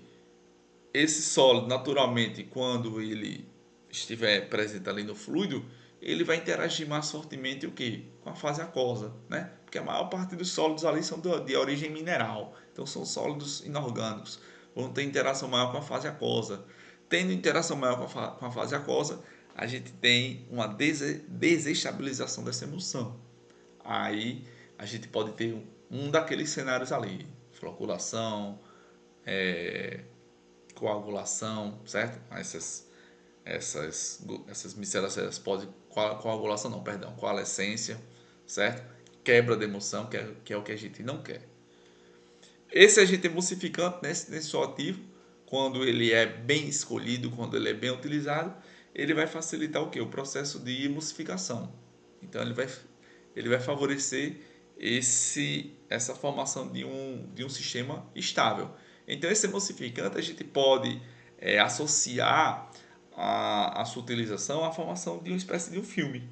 Esse sólido, naturalmente, quando ele estiver presente ali no fluido, ele vai interagir mais fortemente o que? Com a fase aquosa, né? Porque a maior parte dos sólidos ali são de origem mineral, então são sólidos inorgânicos, vão ter interação maior com a fase aquosa. Tendo interação maior com a fase aquosa, a gente tem uma desestabilização dessa emulsão. Aí a gente pode ter um daqueles cenários ali, floculação, coagulação, certo? Essas micelas elas podem coagulação não, perdão, coalescência, certo? Quebra de emulsão, que é o que a gente não quer. Esse agente emulsificante, nesse ativo, quando ele é bem escolhido, quando ele é bem utilizado, ele vai facilitar o que? O processo de emulsificação. Então ele vai favorecer essa formação de um sistema estável. Então esse emulsificante a gente pode associar a sua utilização à formação de uma espécie de um filme.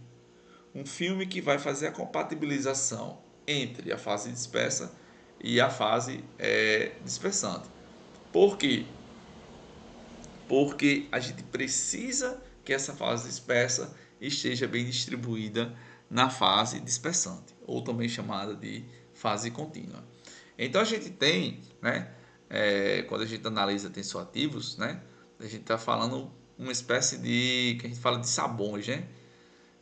Um filme que vai fazer a compatibilização entre a fase dispersa e a fase dispersante. Por quê? Porque a gente precisa que essa fase dispersa esteja bem distribuída na fase dispersante, ou também chamada de fase contínua. Então a gente tem, né, quando a gente analisa tensoativos, né, a gente está falando uma espécie de, que a gente fala de sabões, né?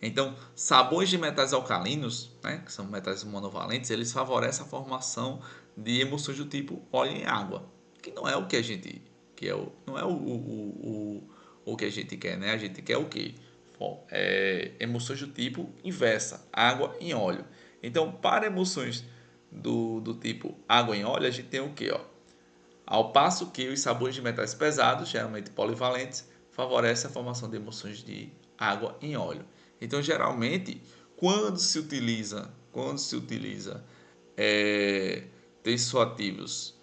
Então, sabões de metais alcalinos, né, que são metais monovalentes, eles favorecem a formação de emulsões do tipo óleo em água, que não é o que a gente que é o, não é o que a gente quer, né? A gente quer o quê? Emulsões do tipo inversa, água em óleo. Então, para emulsões do tipo água em óleo, a gente tem o quê? Ó? Ao passo que os sabões de metais pesados, geralmente polivalentes, favorecem a formação de emulsões de água em óleo. Então, geralmente, quando se utiliza é, tensoativos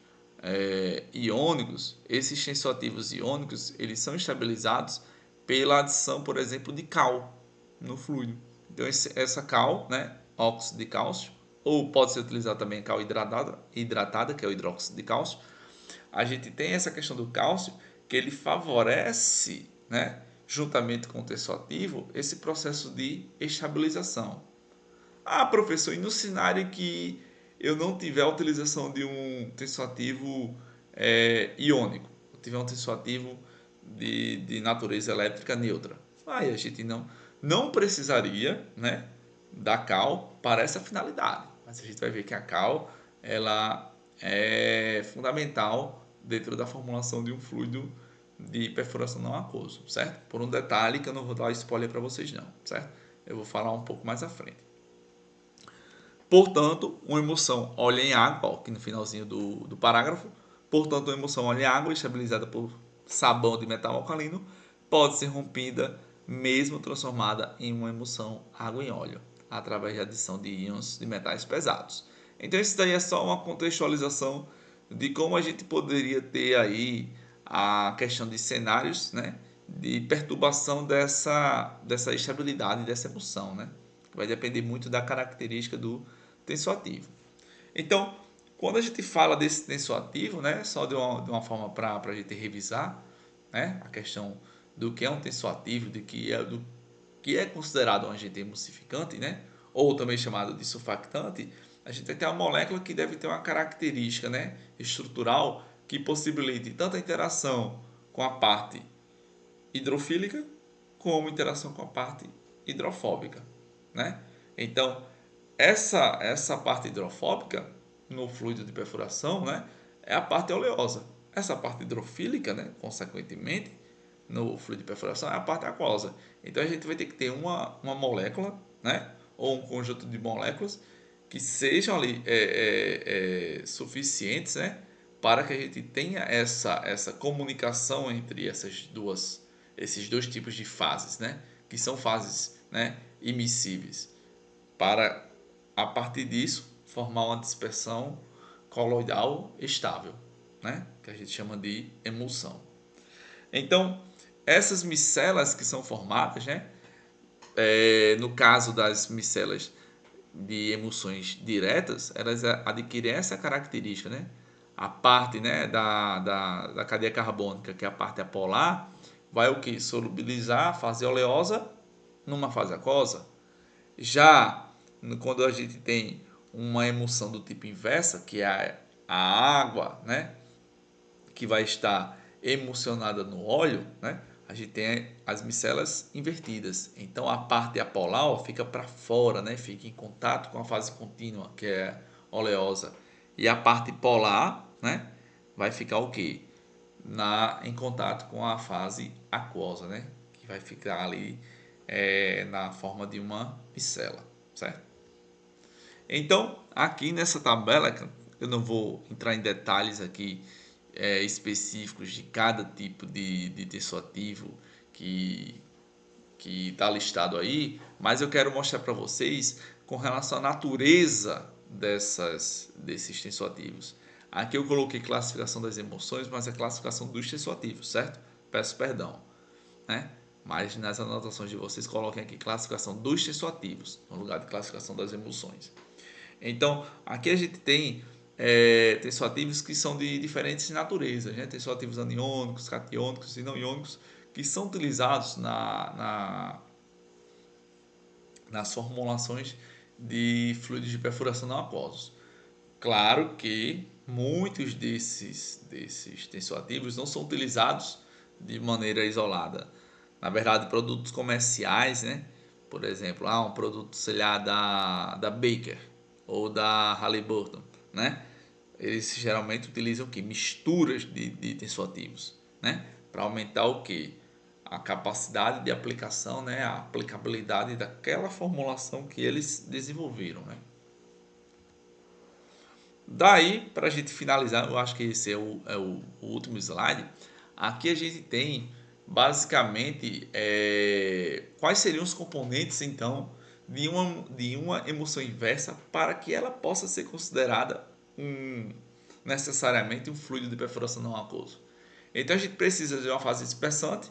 iônicos, esses tensoativos iônicos eles são estabilizados pela adição, por exemplo, de cal no fluido. Então, essa cal, né, óxido de cálcio, ou pode ser utilizado também cal hidratada, que é o hidróxido de cálcio. A gente tem essa questão do cálcio que ele favorece, né, juntamente com o tensoativo, esse processo de estabilização. Ah, professor, e no cenário que eu não tiver a utilização de um tensoativo iônico, eu tiver um tensoativo de natureza elétrica neutra, aí a gente não precisaria, né, da cal para essa finalidade. Mas a gente vai ver que a cal ela é fundamental dentro da formulação de um fluido de perfuração não aquoso, certo? Por um detalhe que eu não vou dar spoiler para vocês não, certo? Eu vou falar um pouco mais à frente. Portanto, uma emulsão óleo em água, ó, aqui no finalzinho do parágrafo, portanto, uma emulsão óleo em água estabilizada por sabão de metal alcalino pode ser rompida mesmo transformada em uma emulsão água em óleo, através da adição de íons de metais pesados. Então, isso daí é só uma contextualização de como a gente poderia ter aí a questão de cenários, né, de perturbação dessa estabilidade dessa emulsão, né? Vai depender muito da característica do tensoativo. Então, quando a gente fala desse tensoativo, né, só de uma forma para a gente revisar, né, a questão do que é um tensoativo, do que é considerado um agente emulsificante, né, ou também chamado de surfactante, a gente vai ter uma molécula que deve ter uma característica, né, estrutural que possibilite tanto a interação com a parte hidrofílica como interação com a parte hidrofóbica, né? Então, essa parte hidrofóbica no fluido de perfuração, né, é a parte oleosa. Essa parte hidrofílica, né, consequentemente, no fluido de perfuração é a parte aquosa. Então a gente vai ter que ter uma molécula, né, ou um conjunto de moléculas que sejam ali suficientes, né, para que a gente tenha essa comunicação entre esses dois tipos de fases, né, que são fases, né, imissíveis, para a partir disso formar uma dispersão coloidal estável, né, que a gente chama de emulsão. Então, essas micelas que são formadas, né, no caso das micelas de emulsões diretas, elas adquirem essa característica, né? A parte, né, da cadeia carbônica, que é a parte apolar, vai o que? Solubilizar a fase oleosa numa fase aquosa. Já quando a gente tem uma emulsão do tipo inversa, que é a água, né, que vai estar emulsionada no óleo, né, a gente tem as micelas invertidas. Então a parte apolar ó, fica para fora, né, fica em contato com a fase contínua, que é oleosa. E a parte polar, né, vai ficar o quê? Em contato com a fase aquosa, né, que vai ficar ali na forma de uma micela, certo? Então, aqui nessa tabela, eu não vou entrar em detalhes aqui específicos de cada tipo de tensoativo que que está listado aí, mas eu quero mostrar para vocês com relação à natureza desses tensoativos. Aqui eu coloquei classificação das emoções, mas é classificação dos tensoativos, certo? Peço perdão, né? Mas nas anotações de vocês coloquem aqui classificação dos tensoativos, no lugar de classificação das emoções. Então, aqui a gente tem tensoativos que são de diferentes naturezas, né? Tensoativos aniônicos, catiônicos e não iônicos, que são utilizados nas formulações de fluidos de perfuração não aquosos. Claro que muitos desses tensoativos não são utilizados de maneira isolada. Na verdade, produtos comerciais, né? Por exemplo, um produto, sei lá, da Baker ou da Halliburton, né? Eles geralmente utilizam o que? Misturas de tensoativos, né? Para aumentar o que? A capacidade de aplicação, né? A aplicabilidade daquela formulação que eles desenvolveram, né? Daí, para a gente finalizar, eu acho que esse é o último slide. Aqui a gente tem basicamente quais seriam os componentes então de uma emoção inversa para que ela possa ser considerada necessariamente um fluido de perfuração não aquoso. Então a gente precisa de uma fase dispersante,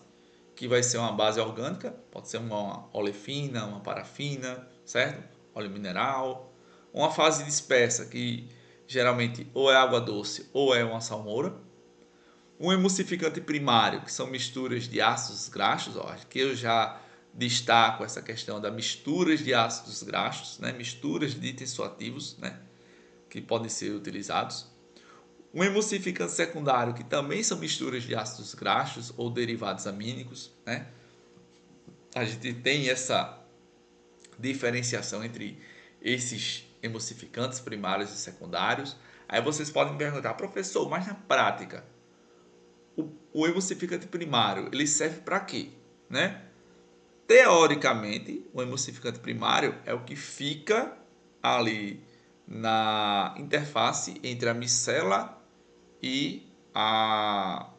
que vai ser uma base orgânica, pode ser uma olefina, uma parafina, certo? Óleo mineral. Uma fase dispersa, que geralmente ou é água doce ou é uma salmoura. Um emulsificante primário, que são misturas de ácidos graxos, ó, que eu já destaco essa questão das misturas de ácidos graxos, né? Misturas de tensoativos, né? Que podem ser utilizados. Um emulsificante secundário, que também são misturas de ácidos graxos ou derivados amínicos, né? A gente tem essa diferenciação entre esses emulsificantes primários e secundários. Aí vocês podem me perguntar, professor, mas na prática, o emulsificante primário, ele serve para quê? Né? Teoricamente, o emulsificante primário é o que fica ali na interface entre a micela e a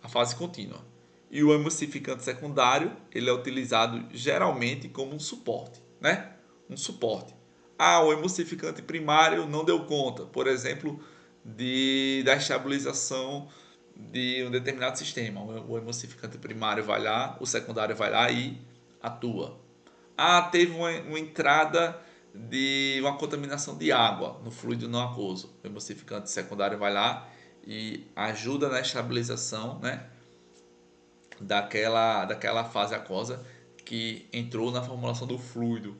fase contínua. E o emulsificante secundário, ele é utilizado geralmente como um suporte, né? Um suporte. O emulsificante primário não deu conta, por exemplo, da estabilização de um determinado sistema. O emulsificante primário vai lá, o secundário vai lá e atua. Teve uma entrada de uma contaminação de água no fluido não aquoso. O emulsificante secundário vai lá e ajuda na estabilização, né, daquela fase aquosa que entrou na formulação do fluido.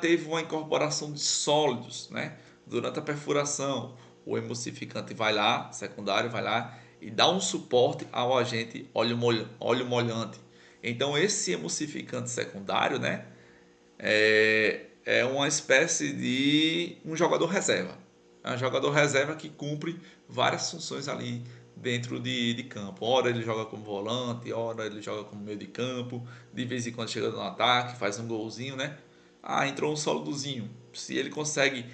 Teve uma incorporação de sólidos, né, durante a perfuração. O emulsificante vai lá, secundário vai lá e dá um suporte ao agente óleo molhante. Então esse emulsificante secundário, né, é uma espécie de um jogador reserva. É um jogador reserva que cumpre várias funções ali dentro de campo. Ora ele joga como volante, ora ele joga como meio de campo, de vez em quando chega no ataque, faz um golzinho, né? Entrou um sólidozinho. Se ele consegue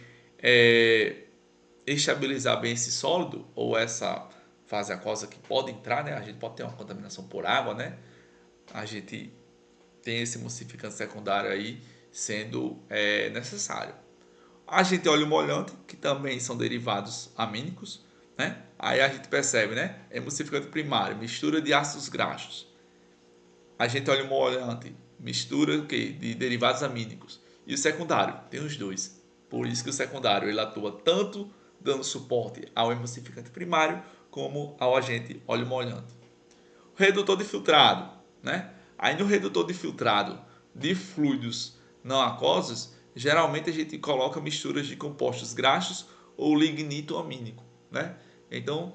estabilizar bem esse sólido, ou essa fase aquosa que pode entrar, né? A gente pode ter uma contaminação por água, né? A gente tem esse emulsificante secundário aí sendo necessário. A gente olha o molhante, que também são derivados amínicos, né? Aí a gente percebe, né? Emulsificante primário, mistura de ácidos graxos. A gente olha o molhante, mistura o quê? De derivados amínicos. E o secundário, tem os dois. Por isso que o secundário ele atua tanto dando suporte ao emulsificante primário como ao agente óleo molhante. O redutor de filtrado, né? Aí no redutor de filtrado de fluidos não aquosos, geralmente a gente coloca misturas de compostos graxos ou lignito amínico, né? Então,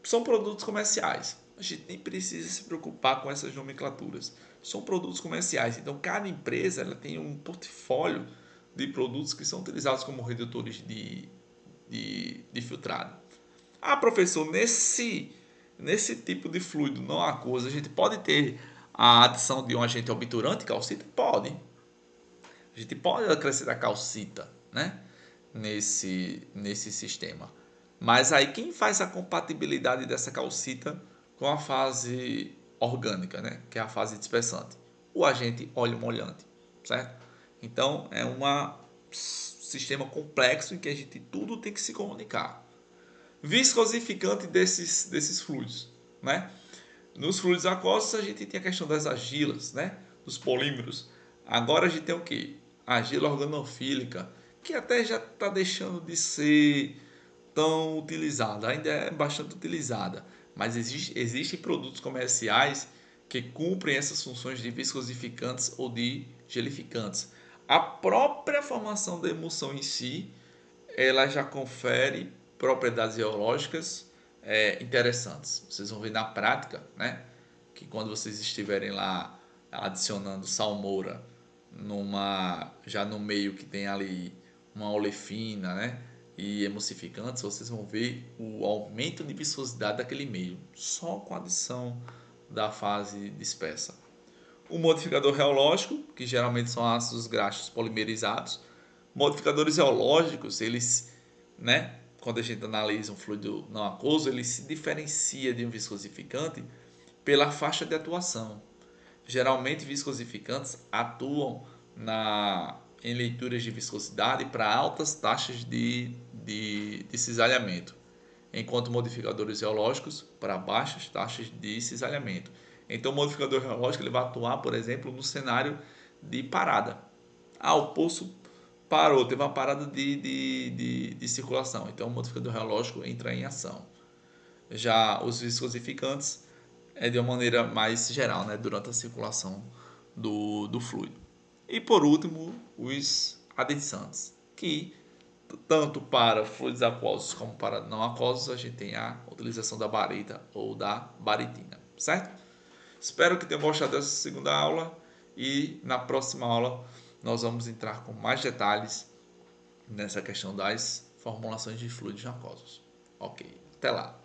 são produtos comerciais. A gente nem precisa se preocupar com essas nomenclaturas. São produtos comerciais. Então, cada empresa ela tem um portfólio de produtos que são utilizados como redutores de filtrado. Professor, nesse tipo de fluido não aquoso, a gente pode ter a adição de um agente obturante, calcita? Pode. A gente pode acrescentar calcita, né? Nesse sistema. Mas aí quem faz a compatibilidade dessa calcita com a fase orgânica, né? Que é a fase dispersante? O agente óleo molhante, certo? Então é um sistema complexo em que a gente tudo tem que se comunicar. Viscosificante desses fluidos, né? Nos fluidos aquosos a gente tem a questão das argilas, né? Dos polímeros. Agora a gente tem o que? A argila organofílica, que até já está deixando de ser tão utilizada, ainda é bastante utilizada, mas existem produtos comerciais que cumprem essas funções de viscosificantes ou de gelificantes. A própria formação da emulsão em si, ela já confere propriedades geológicas interessantes. Vocês vão ver na prática, né, que quando vocês estiverem lá adicionando salmoura já no meio que tem ali uma olefina, né, e emulsificantes, vocês vão ver o aumento de viscosidade daquele meio, só com a adição da fase dispersa. O modificador reológico, que geralmente são ácidos graxos polimerizados. Modificadores reológicos, eles, né, quando a gente analisa um fluido não aquoso, ele se diferencia de um viscosificante pela faixa de atuação. Geralmente, viscosificantes atuam em leituras de viscosidade para altas taxas de cisalhamento, enquanto modificadores geológicos para baixas taxas de cisalhamento. Então, o modificador geológico ele vai atuar, por exemplo, no cenário de parada. O poço parou, teve uma parada de circulação. Então, o modificador geológico entra em ação. Já os viscosificantes é de uma maneira mais geral, né, durante a circulação do fluido. E por último, os adensantes, que tanto para fluidos aquosos como para não aquosos a gente tem a utilização da barita ou da baritina, certo? Espero que tenham gostado dessa segunda aula e na próxima aula nós vamos entrar com mais detalhes nessa questão das formulações de fluidos aquosos. Ok, até lá!